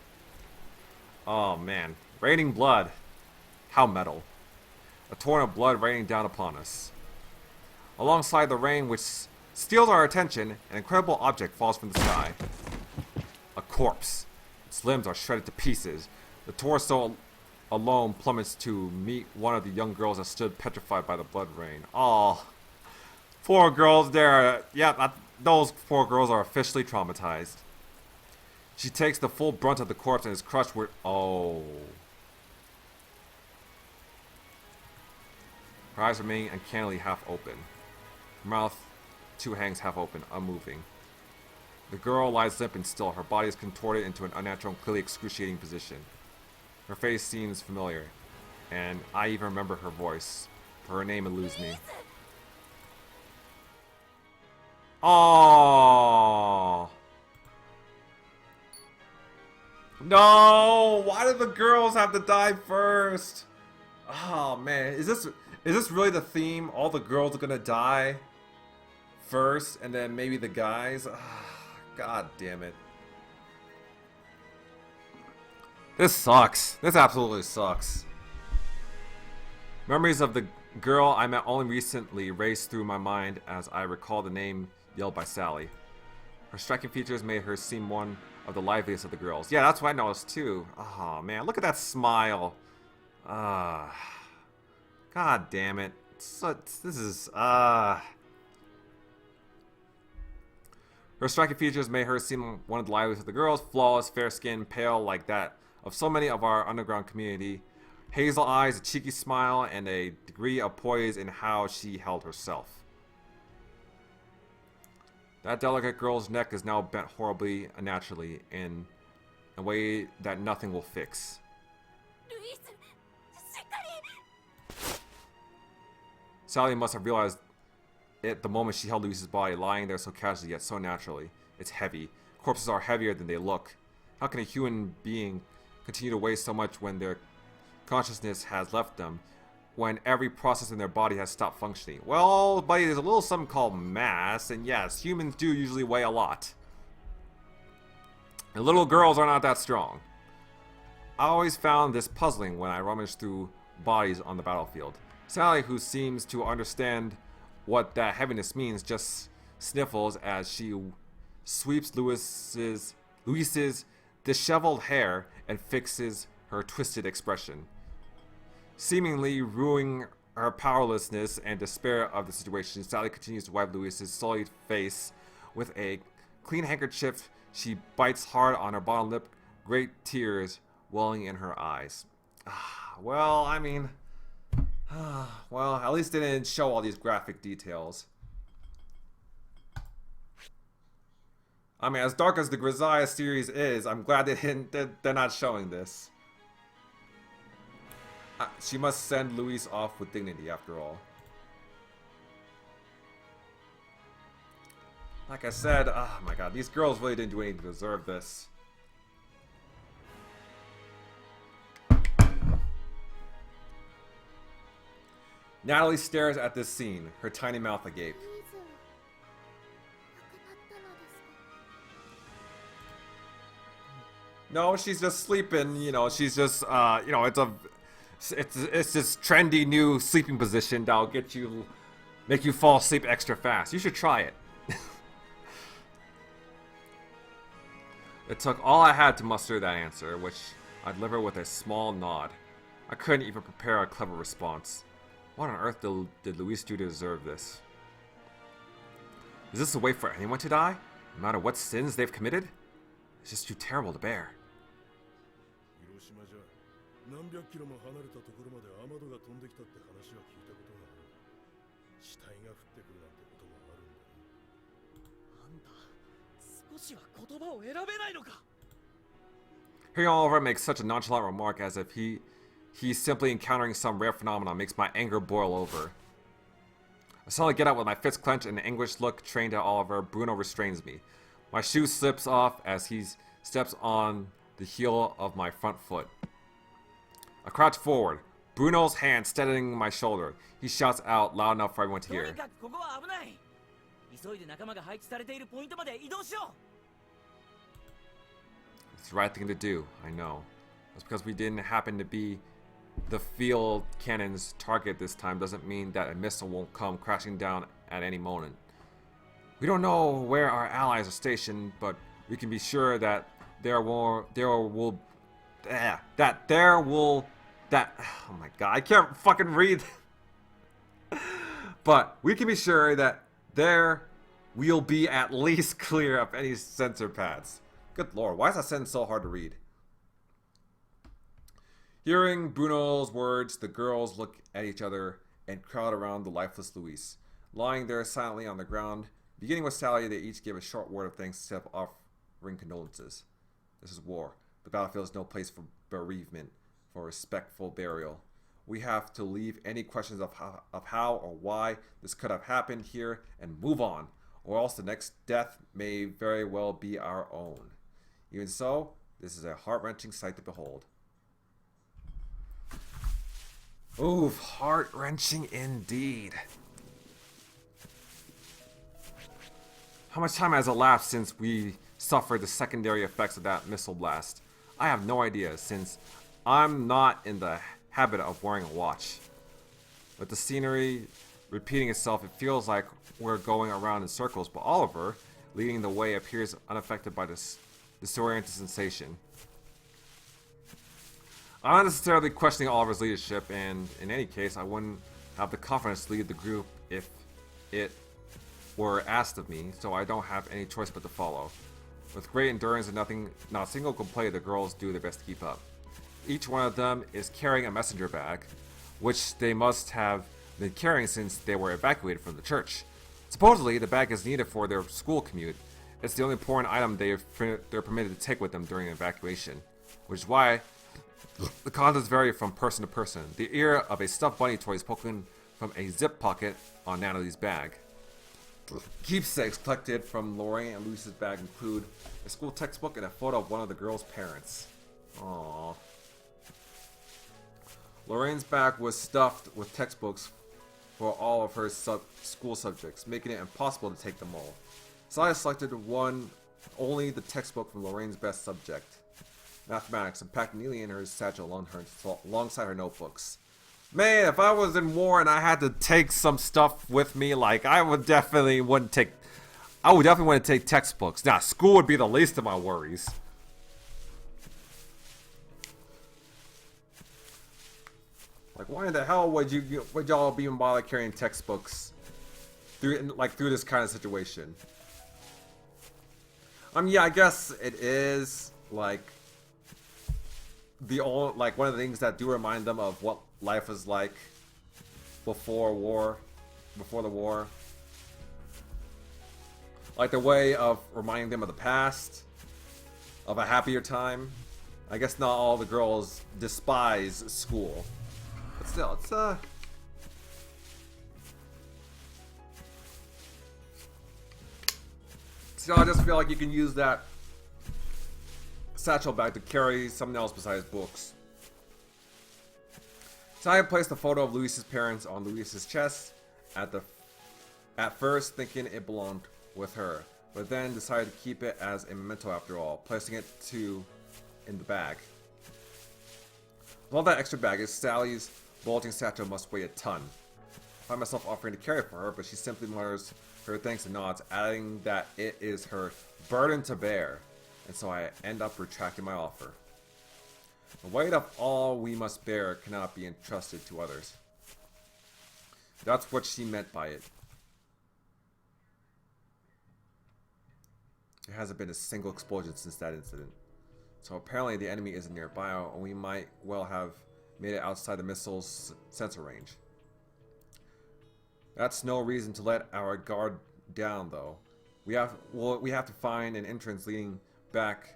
Oh man, raining blood. How metal. A torrent of blood raining down upon us. Alongside the rain, which steals our attention, an incredible object falls from the sky. A corpse. Its limbs are shredded to pieces. The torso alone plummets to meet one of the young girls that stood petrified by the blood rain. Oh, poor girls there. Yeah, those poor girls are officially traumatized. She takes the full brunt of the corpse and is crushed with... Oh. Her eyes remain uncannily half open. Her mouth, too, hangs half open, unmoving. The girl lies limp and still. Her body is contorted into an unnatural and clearly excruciating position. Her face seems familiar, and I even remember her voice. For her name eludes me. Oh. No! Why did the girls have to die first? Oh man, is this really the theme? All the girls are gonna die first, and then maybe the guys? God damn it. This sucks. This absolutely sucks. Memories of the girl I met only recently race through my mind as I recall the name yelled by Sally. Her striking features made her seem one of the liveliest of the girls. Yeah, that's what I noticed too. Oh man, look at that smile. God damn it. This is Her striking features made her seem one of the liveliest of the girls. Flawless, fair skin, pale like that of so many of our underground community. Hazel eyes, a cheeky smile, and a degree of poise in how she held herself. That delicate girl's neck is now bent horribly unnaturally in a way that nothing will fix. Sally must have realized it the moment she held Louise's body, lying there so casually yet so naturally. It's heavy. Corpses are heavier than they look. How can a human being continue to weigh so much when their consciousness has left them, when every process in their body has stopped functioning? Well, buddy, there's a little something called mass, and yes, humans do usually weigh a lot. And little girls are not that strong. I always found this puzzling when I rummaged through bodies on the battlefield. Sally, who seems to understand what that heaviness means, just sniffles as she sweeps Louise's disheveled hair and fixes her twisted expression, seemingly ruining her powerlessness and despair of the situation. Sally continues to wipe Louise's sullied face with a clean handkerchief. She bites hard on her bottom lip, great tears welling in her eyes. Well, I mean, well, at least they didn't show all these graphic details. I mean, as dark as the Grisaia series is, I'm glad they're not showing this. She must send Louise off with dignity, after all. Like I said, oh my god, these girls really didn't do anything to deserve this. Natalie stares at this scene, her tiny mouth agape. No, she's just sleeping, you know, she's just, you know, it's this trendy new sleeping position that'll make you fall asleep extra fast. You should try it. It took all I had to muster that answer, which I delivered with a small nod. I couldn't even prepare a clever response. What on earth did Louise do to deserve this? Is this a way for anyone to die? No matter what sins they've committed? It's just too terrible to bear. Hearing Oliver make such a nonchalant remark as if he's simply encountering some rare phenomenon makes my anger boil over. I suddenly get up with my fists clenched and an anguished look trained at Oliver. Bruno restrains me. My shoe slips off as he steps on the heel of my front foot. I crouch forward, Bruno's hand steadying my shoulder. He shouts out loud enough for everyone to hear. It's the right thing to do, I know. That's because we didn't happen to be the field cannon's target this time doesn't mean that a missile won't come crashing down at any moment. We don't know where our allies are stationed, but we can be sure that oh my god, I can't fucking read. But we can be sure that there will be at least clear of any sensor pads. Good lord, why is that sentence so hard to read? Hearing Bruno's words, the girls look at each other and crowd around the lifeless Louise. Lying there silently on the ground, beginning with Sally, they each give a short word of thanks instead of offering condolences. This is war. The battlefield is no place for bereavement, for respectful burial. We have to leave any questions of how or why this could have happened here and move on, or else the next death may very well be our own. Even so, this is a heart-wrenching sight to behold. Ooh, heart-wrenching indeed. How much time has elapsed since we suffered the secondary effects of that missile blast? I have no idea, since I'm not in the habit of wearing a watch. With the scenery repeating itself, it feels like we're going around in circles, but Oliver, leading the way, appears unaffected by this disorienting sensation. I'm not necessarily questioning Oliver's leadership, and in any case, I wouldn't have the confidence to lead the group if it were asked of me, so I don't have any choice but to follow. With great endurance and not a single complaint, the girls do their best to keep up. Each one of them is carrying a messenger bag, which they must have been carrying since they were evacuated from the church. Supposedly, the bag is needed for their school commute. It's the only important item they're permitted to take with them during an evacuation, which is why the contents vary from person to person. The ear of a stuffed bunny toy is poking from a zip pocket on Natalie's bag. Keepsakes collected from Lorraine and Louise's bag include a school textbook and a photo of one of the girls' parents. Aww. Lorraine's bag was stuffed with textbooks for all of her school subjects, making it impossible to take them all. Saya selected only the textbook from Lorraine's best subject, mathematics, and packed neatly in her satchel alongside her notebooks. Man, if I was in war and I had to take some stuff with me, like I would definitely want to take textbooks. Now, school would be the least of my worries. Like, why in the hell would y'all be even bother carrying textbooks through this kind of situation? Yeah, I guess it is like one of the things that do remind them of what life was like before the war. Like the way of reminding them of the past, of a happier time. I guess not all the girls despise school. But still, it's still, I just feel like you can use that satchel bag to carry something else besides books. So I placed a photo of Louise's parents on Louise's chest at first thinking it belonged with her, but then decided to keep it as a memento after all, placing it in the bag. With all that extra baggage, Sally's bulging satchel must weigh a ton. I find myself offering to carry it for her, but she simply mutters her thanks and nods, adding that it is her burden to bear, and so I end up retracting my offer. The weight of all we must bear cannot be entrusted to others. That's what she meant by it. There hasn't been a single explosion since that incident. So apparently the enemy isn't nearby, and we might well have made it outside the missile's sensor range. That's no reason to let our guard down, though. We have to find an entrance leading back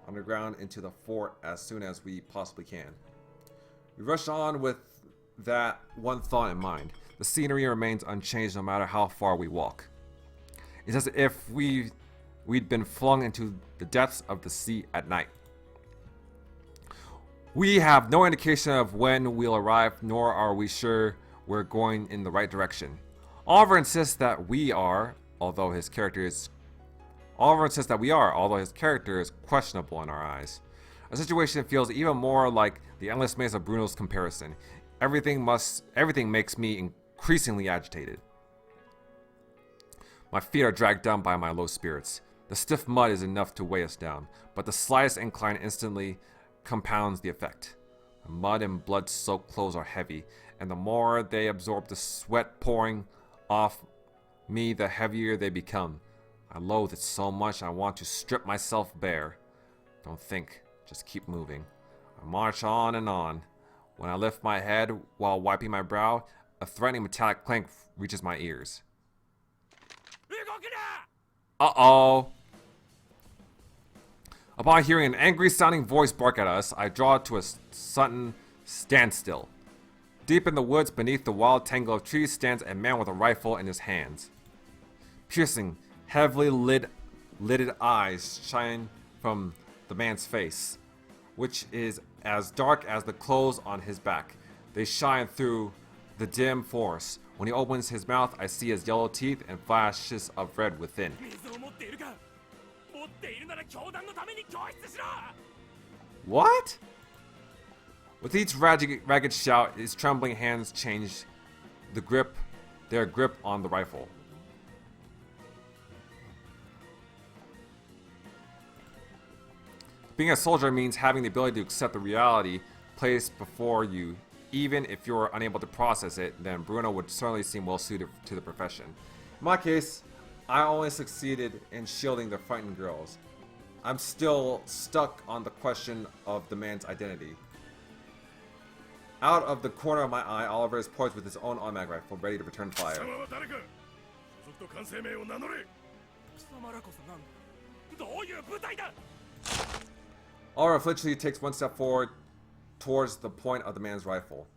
underground into the fort as soon as we possibly can. We rush on with that one thought in mind. The scenery remains unchanged no matter how far we walk. It's as if we'd been flung into the depths of the sea at night. We have no indication of when we'll arrive, nor are we sure we're going in the right direction. Oliver insists that we are, although his character is questionable in our eyes. A situation feels even more like the endless maze of Bruno's comparison. Everything makes me increasingly agitated. My feet are dragged down by my low spirits. The stiff mud is enough to weigh us down, but the slightest incline instantly compounds the effect. My mud and blood-soaked clothes are heavy, and the more they absorb the sweat pouring off me, the heavier they become. I loathe it so much I want to strip myself bare. Don't think, just keep moving. I march on and on. When I lift my head while wiping my brow, a threatening metallic clank reaches my ears. Uh-oh. Upon hearing an angry-sounding voice bark at us, I draw to a sudden standstill. Deep in the woods beneath the wild tangle of trees stands a man with a rifle in his hands. Piercing, heavily lidded eyes shine from the man's face, which is as dark as the clothes on his back. They shine through the dim forest. When he opens his mouth, I see his yellow teeth and flashes of red within. What? With each ragged shout, his trembling hands change their grip on the rifle. Being a soldier means having the ability to accept the reality placed before you. Even if you're unable to process it, then Bruno would certainly seem well suited to the profession. In my case, I only succeeded in shielding the frightened girls. I'm still stuck on the question of the man's identity. Out of the corner of my eye, Oliver is poised with his own automatic rifle, ready to return fire. Oliver flinchingly takes one step forward towards the point of the man's rifle.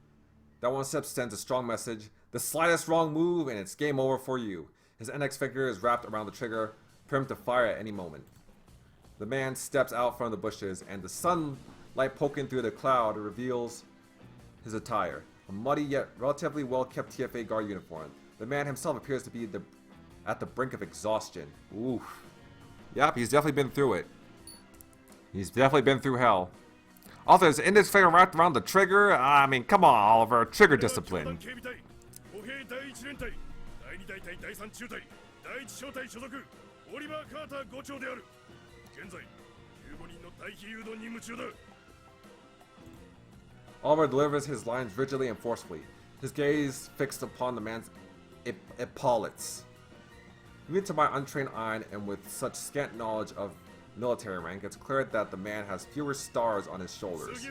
That one step sends a strong message. The slightest wrong move and it's game over for you. His index finger is wrapped around the trigger, primed to fire at any moment. The man steps out from the bushes and the sunlight poking through the cloud reveals his attire. A muddy yet relatively well-kept TFA guard uniform. The man himself appears to be at the brink of exhaustion. Oof. Yep, he's definitely been through it. He's definitely been through hell. Also, his index finger wrapped around the trigger? I mean, come on, Oliver. Trigger discipline. Oliver delivers his lines rigidly and forcefully, his gaze fixed upon the man's epaulets. Even to my untrained eye and with such scant knowledge of military rank, it's clear that the man has fewer stars on his shoulders.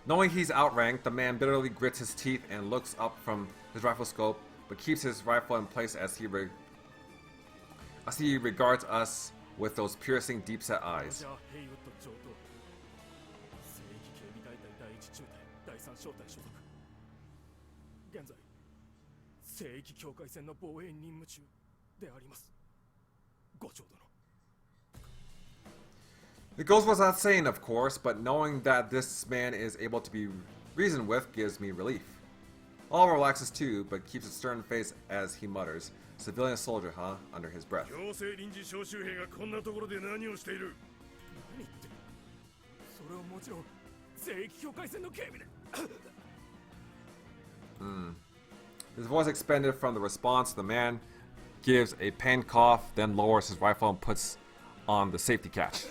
Knowing he's outranked, the man bitterly grits his teeth and looks up from his rifle scope, but keeps his rifle in place as he regards us with those piercing, deep-set eyes. It goes without saying, of course, but knowing that this man is able to be reasoned with gives me relief. Oliver relaxes too, but keeps a stern face as he mutters, "Civilian soldier, huh?" under his breath. His voice expanded from the response. The man gives a pained cough, then lowers his rifle and puts on the safety catch.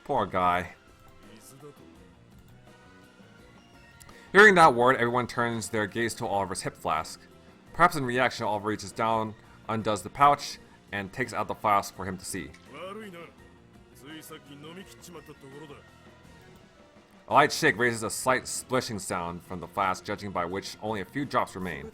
Poor guy. Hearing that word, everyone turns their gaze to Oliver's hip flask. Perhaps in reaction, Oliver reaches down, undoes the pouch, and takes out the flask for him to see. A light shake raises a slight splishing sound from the flask, judging by which only a few drops remain.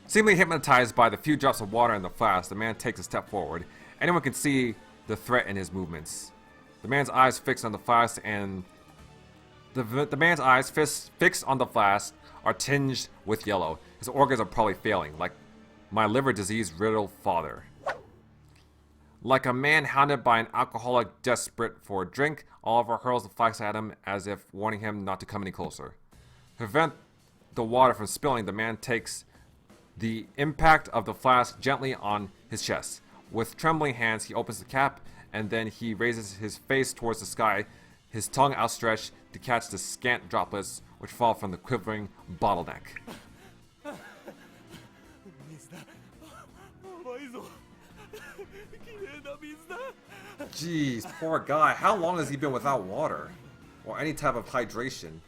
Seemingly hypnotized by the few drops of water in the flask, the man takes a step forward. Anyone can see the threat in his movements. The man's eyes fixed on the flask and the man's eyes fixed on the flask are tinged with yellow. His organs are probably failing, like my liver disease riddled father. Like a man hounded by an alcoholic desperate for a drink, Oliver hurls the flask at him as if warning him not to come any closer. To prevent the water from spilling, the man takes the impact of the flask gently on his chest. With trembling hands, he opens the cap, and then he raises his face towards the sky, his tongue outstretched to catch the scant droplets which fall from the quivering bottleneck. Jeez, poor guy. How long has he been without water? Or any type of hydration?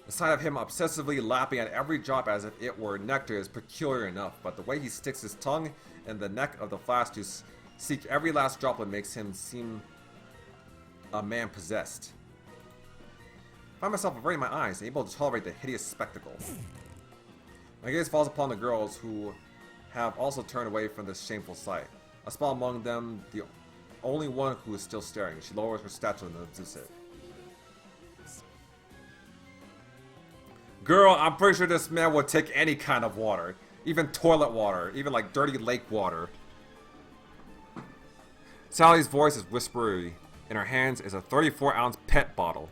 The sight of him obsessively lapping at every drop as if it were nectar is peculiar enough, but the way he sticks his tongue in the neck of the flask to seek every last droplet makes him seem a man possessed. I find myself averting my eyes, able to tolerate the hideous spectacle. My gaze falls upon the girls, who have also turned away from this shameful sight. A small among them, the only one who is still staring. She lowers her statue and notices it. Girl, I'm pretty sure this man would take any kind of water. Even toilet water. Even like dirty lake water. Sally's voice is whispery. In her hands is a 34-ounce PET bottle.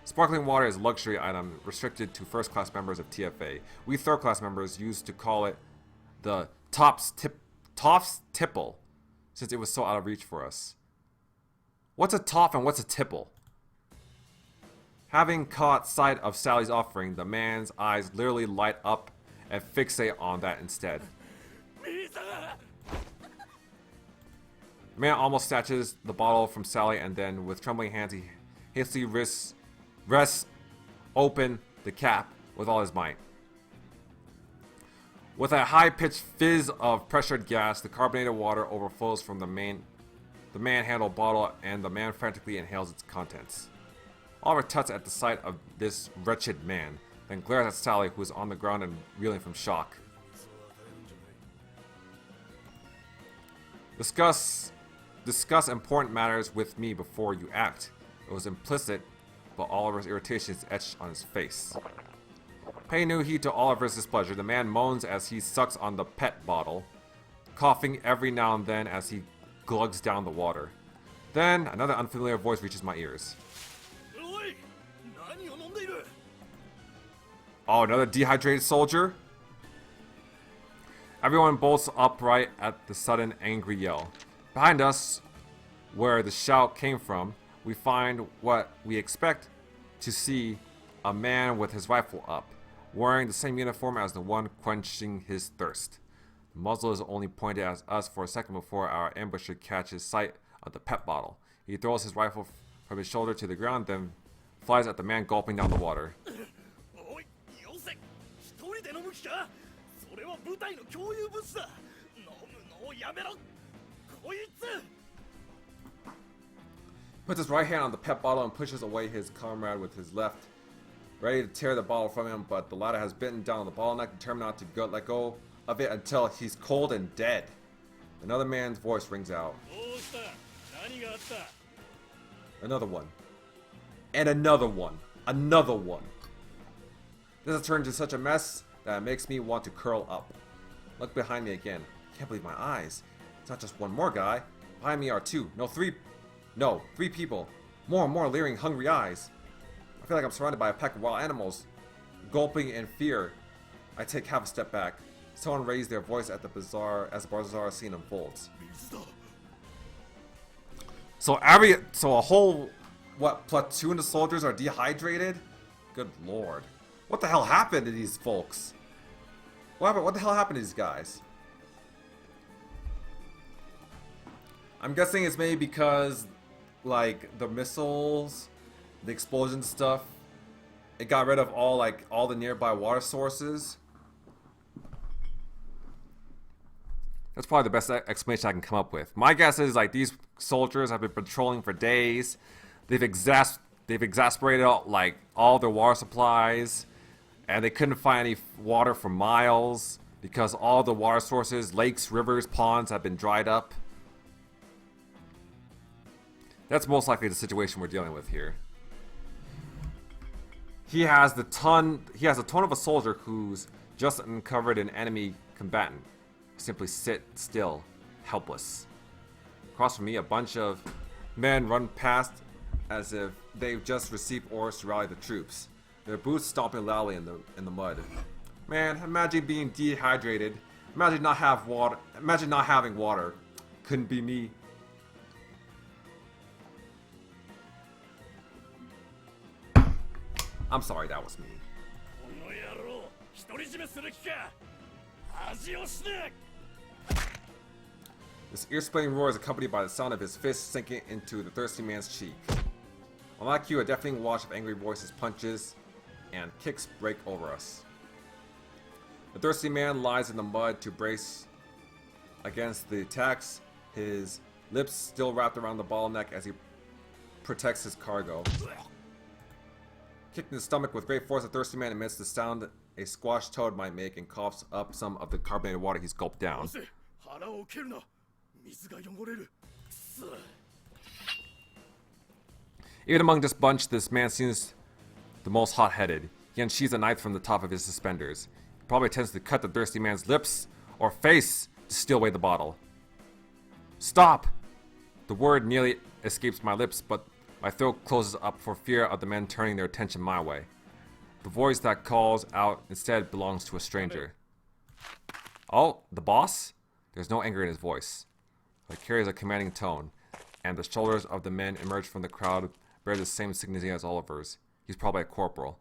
Sparkling water is a luxury item restricted to first-class members of TFA. We third-class members used to call it the Toff's Tipple, since it was so out of reach for us. What's a Toff and what's a Tipple? Having caught sight of Sally's offering, the man's eyes literally light up and fixate on that instead. The man almost snatches the bottle from Sally, and then with trembling hands he hastily wrests open the cap with all his might. With a high-pitched fizz of pressured gas, the carbonated water overflows from the manhandled bottle, and the man frantically inhales its contents. Oliver tuts at the sight of this wretched man, then glares at Sally, who is on the ground and reeling from shock. Discuss important matters with me before you act. It was implicit, but Oliver's irritation is etched on his face. Paying no heed to Oliver's displeasure, the man moans as he sucks on the PET bottle, coughing every now and then as he glugs down the water. Then, another unfamiliar voice reaches my ears. Oh, another dehydrated soldier? Everyone bolts upright at the sudden angry yell. Behind us, where the shout came from, we find what we expect to see: a man with his rifle up, wearing the same uniform as the one quenching his thirst. The muzzle is only pointed at us for a second before our ambusher catches sight of the PET bottle. He throws his rifle from his shoulder to the ground, then flies at the man gulping down the water. Puts his right hand on the PET bottle and pushes away his comrade with his left, ready to tear the bottle from him, but the latter has bitten down the bottleneck, determined not to let go of it until he's cold and dead. Another man's voice rings out. Another one. And another one. Another one. This has turned into such a mess that it makes me want to curl up. Look behind me again. I can't believe my eyes. It's not just one more guy. Behind me are three people. More and more leering, hungry eyes. I feel like I'm surrounded by a pack of wild animals. Gulping in fear, I take half a step back. Someone raised their voice at the bizarre scene unfolds. So a whole platoon of soldiers are dehydrated? Good lord. What the hell happened to these folks? What the hell happened to these guys? I'm guessing it's maybe because, like, the missiles, the explosion stuff, it got rid of all the nearby water sources. That's probably the best explanation I can come up with. My guess is, like, these soldiers have been patrolling for days. They've exasperated all their water supplies, and they couldn't find any water for miles because all the water sources, lakes, rivers, ponds have been dried up. That's most likely the situation we're dealing with here. He has a tone of a soldier who's just uncovered an enemy combatant. Simply sit still. helpless. Across from me, a bunch of men run past as if they've just received orders to rally the troops, their boots stomping loudly in the mud. Man, imagine being dehydrated. Imagine not having water. Couldn't be me. I'm sorry, that was me. This ear-splitting roar is accompanied by the sound of his fist sinking into the thirsty man's cheek. On that cue, a deafening wash of angry voices, punches, and kicks break over us. The thirsty man lies in the mud to brace against the attacks, his lips still wrapped around the bottleneck as he protects his cargo. Kicked in the stomach with great force, the thirsty man emits the sound a squashed toad might make and coughs up some of the carbonated water he's gulped down. Even among this bunch, this man seems the most hot-headed. He unsheathes a knife from the top of his suspenders. He probably intends to cut the thirsty man's lips or face to steal away the bottle. Stop! The word nearly escapes my lips, but my throat closes up for fear of the men turning their attention my way. The voice that calls out instead belongs to a stranger. Oh, the boss? There's no anger in his voice. It carries a commanding tone, and the shoulders of the men emerge from the crowd bear the same dignity as Oliver's. He's probably a corporal.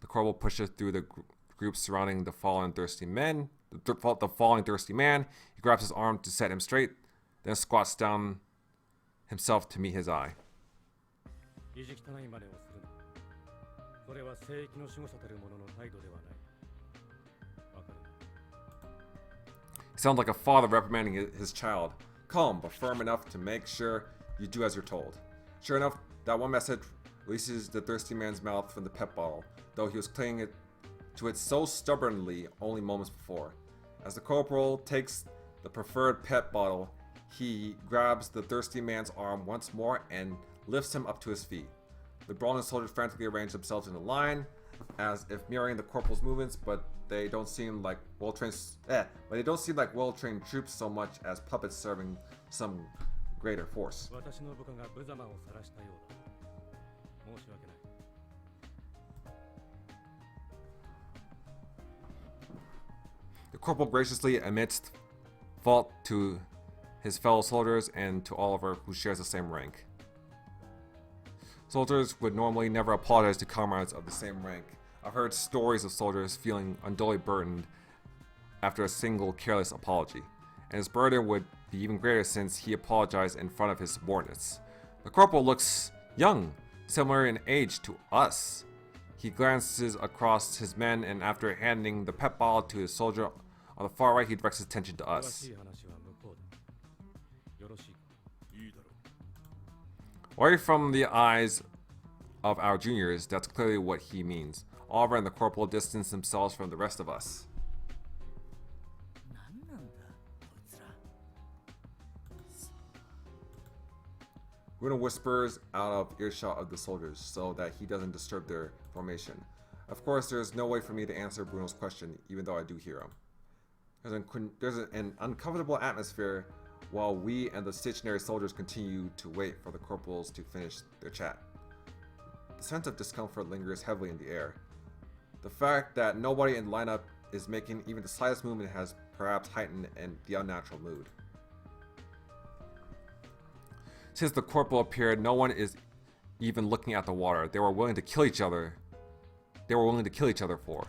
The corporal pushes through the group surrounding the fallen thirsty man. He grabs his arm to set him straight, then squats down himself to meet his eye. He sounds like a father reprimanding his child, calm but firm enough to make sure you do as you're told. Sure enough, that one message releases the thirsty man's mouth from the pep bottle, though he was clinging to it so stubbornly only moments before. As the corporal takes the preferred pep bottle, he grabs the thirsty man's arm once more and lifts him up to his feet. The brawling soldiers frantically arrange themselves in a line, as if mirroring the corporal's movements, but they don't seem like well-trained troops so much as puppets serving some greater force. The corporal graciously admits fault to his fellow soldiers and to Oliver, who shares the same rank. Soldiers would normally never apologize to comrades of the same rank. I've heard stories of soldiers feeling unduly burdened after a single careless apology, and his burden would be even greater since he apologized in front of his subordinates. The corporal looks young, similar in age to us. He glances across his men, and after handing the pep bottle to his soldier on the far right, he directs his attention to us. Away from the eyes of our juniors, that's clearly what he means. Oliver and the corporal distance themselves from the rest of us. Bruno whispers out of earshot of the soldiers so that he doesn't disturb their formation. Of course, there's no way for me to answer Bruno's question, even though I do hear him. There's an uncomfortable atmosphere while we and the stationary soldiers continue to wait for the corporals to finish their chat. The sense of discomfort lingers heavily in the air. The fact that nobody in the lineup is making even the slightest movement has perhaps heightened the unnatural mood. Since the corporal appeared, no one is even looking at the water. They were willing to kill each other. For.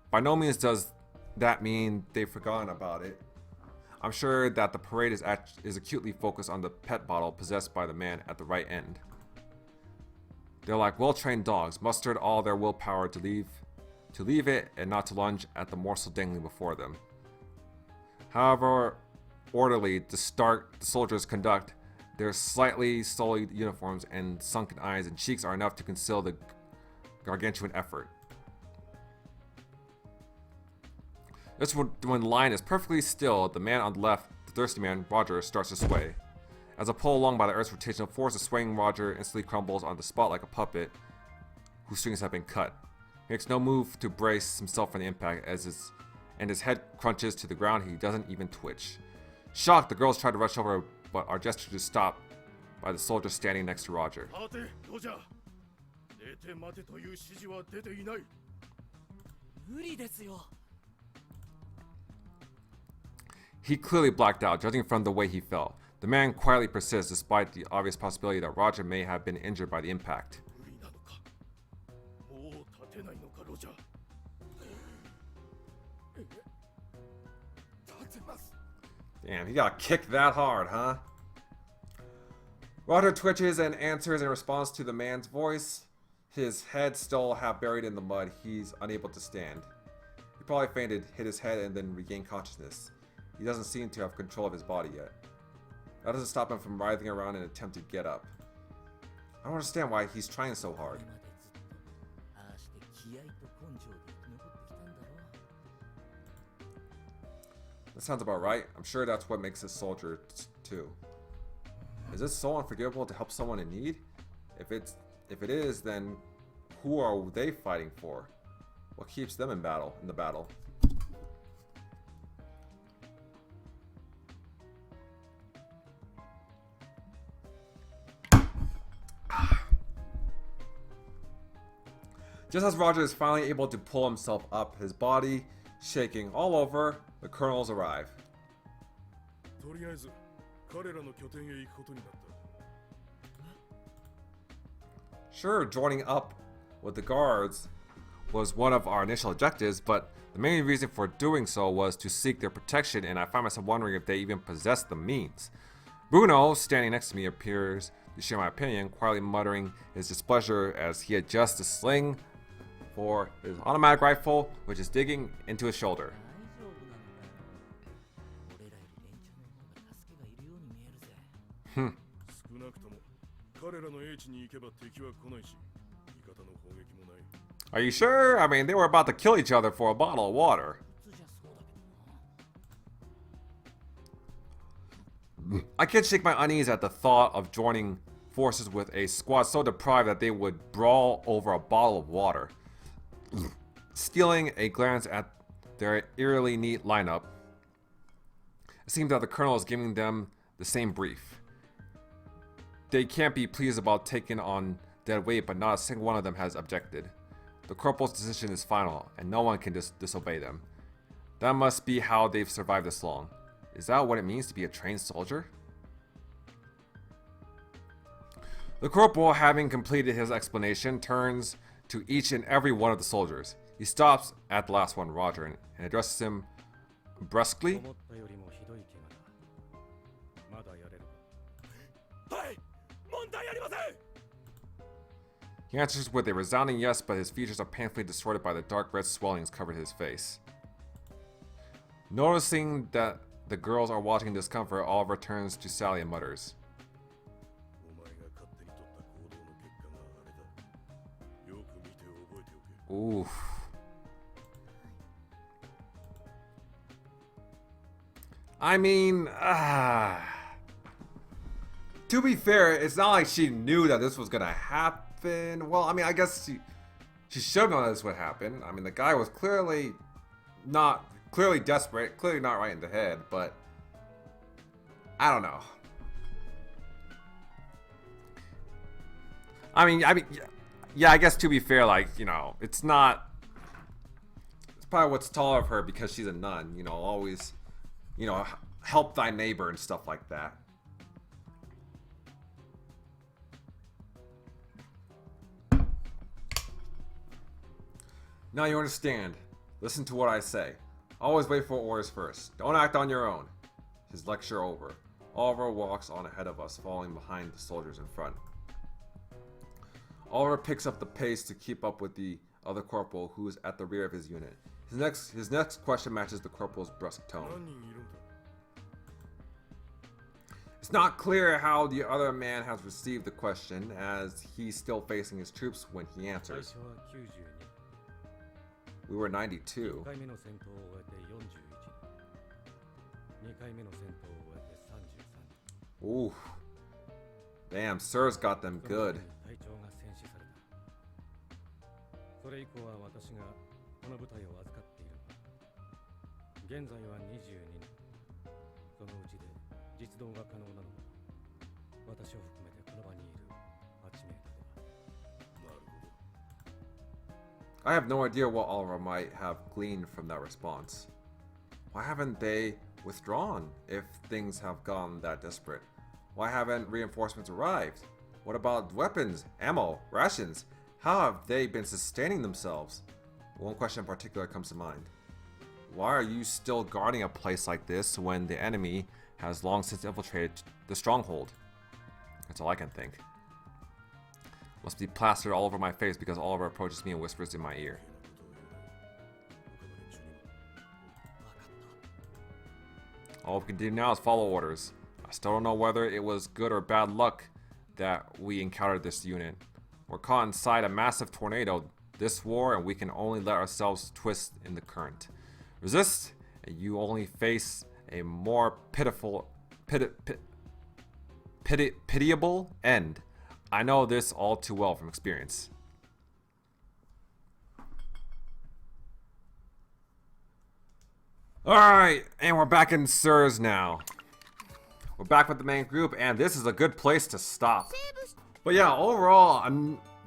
By no means does that mean they've forgotten about it. I'm sure that the parade is acutely focused on the pet bottle possessed by the man at the right end. They're like well-trained dogs, mustered all their willpower to leave it and not to lunge at the morsel dangling before them. However orderly the soldiers conduct, their slightly sullied uniforms and sunken eyes and cheeks are enough to conceal the gargantuan effort. Just when the line is perfectly still, the man on the left, the thirsty man, Roger, starts to sway. As a pulled along by the Earth's rotational force, the swaying Roger instantly crumbles on the spot like a puppet whose strings have been cut. He makes no move to brace himself for the impact, and his head crunches to the ground. He doesn't even twitch. Shocked, the girls tried to rush over, but are gestured to stop by the soldier standing next to Roger. 待て、ロジャー。出て待てという指示は出ていない。無理ですよ。 He clearly blacked out, judging from the way he felt. The man quietly persists despite the obvious possibility that Roger may have been injured by the impact. 無理なのか。もう立てないのか、ロジャー。立てます。 Damn, he got kicked that hard, huh? Roger twitches and answers in response to the man's voice. His head still half buried in the mud. He's unable to stand. He probably fainted, hit his head, and then regained consciousness. He doesn't seem to have control of his body yet. That doesn't stop him from writhing around in an attempt to get up. I don't understand why he's trying so hard. ああして気合と根性で生き残ってきたんだろう。 That sounds about right. I'm sure that's what makes a soldier too. Is it so unforgivable to help someone in need? If it is, then who are they fighting for? What keeps them in the battle? Just as Roger is finally able to pull himself up, his body shaking all over, the colonels arrive. とりあえず彼らの拠点へ行くことになった。 Sure, joining up with the guards was one of our initial objectives, but the main reason for doing so was to seek their protection, and I find myself wondering if they even possess the means. Bruno, standing next to me, appears to share my opinion, quietly muttering his displeasure as he adjusts the sling for his automatic rifle, which is digging into his shoulder. 大丈夫なのかよ。俺らより連中の方が助けがいるように見えるぜ。少なくとも彼らの英知に行けば敵は来ないし、味方の砲撃もない。 Are you sure? I mean, they were about to kill each other for a bottle of water. 普通じゃそうだけどな。 I can't shake my unease at the thought of joining forces with a squad so deprived that they would brawl over a bottle of water. Stealing a glance at their eerily neat lineup, it seems that the colonel is giving them the same brief. They can't be pleased about taking on dead weight, but not a single one of them has objected. The corporal's decision is final, and no one can disobey them. That must be how they've survived this long. Is that what it means to be a trained soldier? The corporal, having completed his explanation, turns to each and every one of the soldiers. He stops at the last one, Roger, and addresses him brusquely. 思ったよりもひどい怪我だ。まだやれる。はい、問題ありません。 He answers with a resounding yes, but his features are painfully distorted by the dark red swellings covering his face. Noticing that the girls are watching in discomfort, Oliver turns to Sally and mutters, お前が勝手に取った行動の結果があれだ。よく見て覚えておけ。 oof. I mean, to be fair, it's not like she knew that this was gonna happen. Well, I mean, I guess she should have known this would happen. I mean, the guy was clearly desperate, clearly not right in the head, but I don't know. I mean, yeah, I guess to be fair, like, you know, it's probably what's taller of her because she's a nun, you know, always, you know, help thy neighbor and stuff like that. Now you understand. Listen to what I say. Always wait for orders first. Don't act on your own. His lecture over. Oliver walks on ahead of us, falling behind the soldiers in front. Oliver picks up the pace to keep up with the other corporal who is at the rear of his unit. His next question matches the corporal's brusque tone. 何人いるんだ。 It's not clear how the other man has received the question, as he's still facing his troops when he 最 answers. 初は92 We were 92. 1回目の戦闘を終えて41人2回目の戦闘を終えて33人 Ooh. Damn, Sir's got them その good. 時に隊長が戦死されたそれ以降は私がこの部隊を預かっている現在は22人そのうちで実動が可能なのは私を含めてこの場にいる8名だけだ。なるほど。 I have no idea what Oliver might have gleaned from that response. Why haven't they withdrawn if things have gone that desperate? Why haven't reinforcements arrived? What about weapons, ammo, rations? How have they been sustaining themselves? One question in particular comes to mind. Why are you still guarding a place like this when the enemy has long since infiltrated the stronghold? That's all I can think. Must be plastered all over my face because Oliver approaches me and whispers in my ear. 変なことを言うな。他の連中にも。 All we can do now is follow orders. I still don't know whether it was good or bad luck that we encountered this unit. We're caught inside a massive tornado this war and we can only let ourselves twist in the current. Resist and you only face a more pitiable end. I know this all too well from experience. Alright, and we're back in SIRS now. We're back with the main group, and this is a good place to stop. But yeah, overall,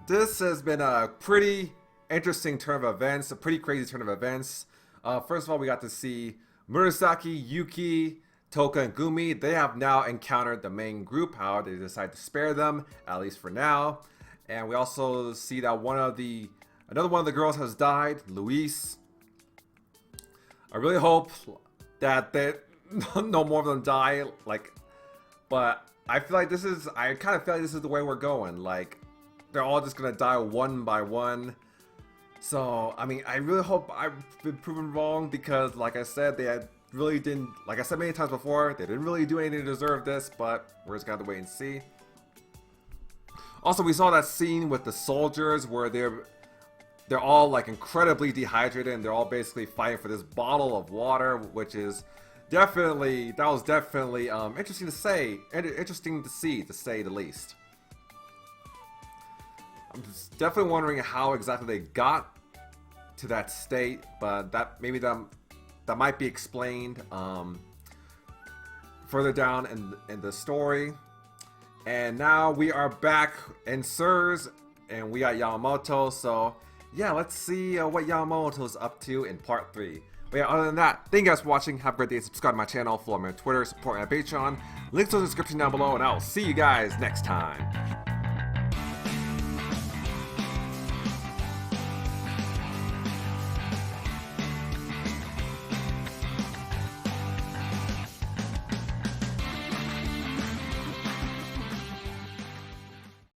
this has been a pretty interesting turn of events, a pretty crazy turn of events. First of all, we got to see Murasaki, Yuki, Toka, and Gumi. They have now encountered the main group. However, they decide to spare them, at least for now. And we also see that another one of the girls has died, Louise. I really hope that no more of them die, but I feel like I kind of feel like this is the way we're going. Like, they're all just gonna die one by one. So, I mean, I really hope I've been proven wrong because, like I said, really didn't, like I said many times before, they didn't really do anything to deserve this, but we're just gonna have to wait and see. Also, we saw that scene with the soldiers where they're all like incredibly dehydrated and they're all basically fighting for this bottle of water, which is definitely, interesting to see, to say the least. I'm just definitely wondering how exactly they got to that state, but that might be explained further down in the story. And now we are back in SIRS, and we got Yamamoto. So yeah, let's see what Yamamoto's up to in part 3. But yeah, other than that, thank you guys for watching. Have a great day. Subscribe to my channel, follow me on Twitter, support me on Patreon. Links in the description down below, and I'll see you guys next time.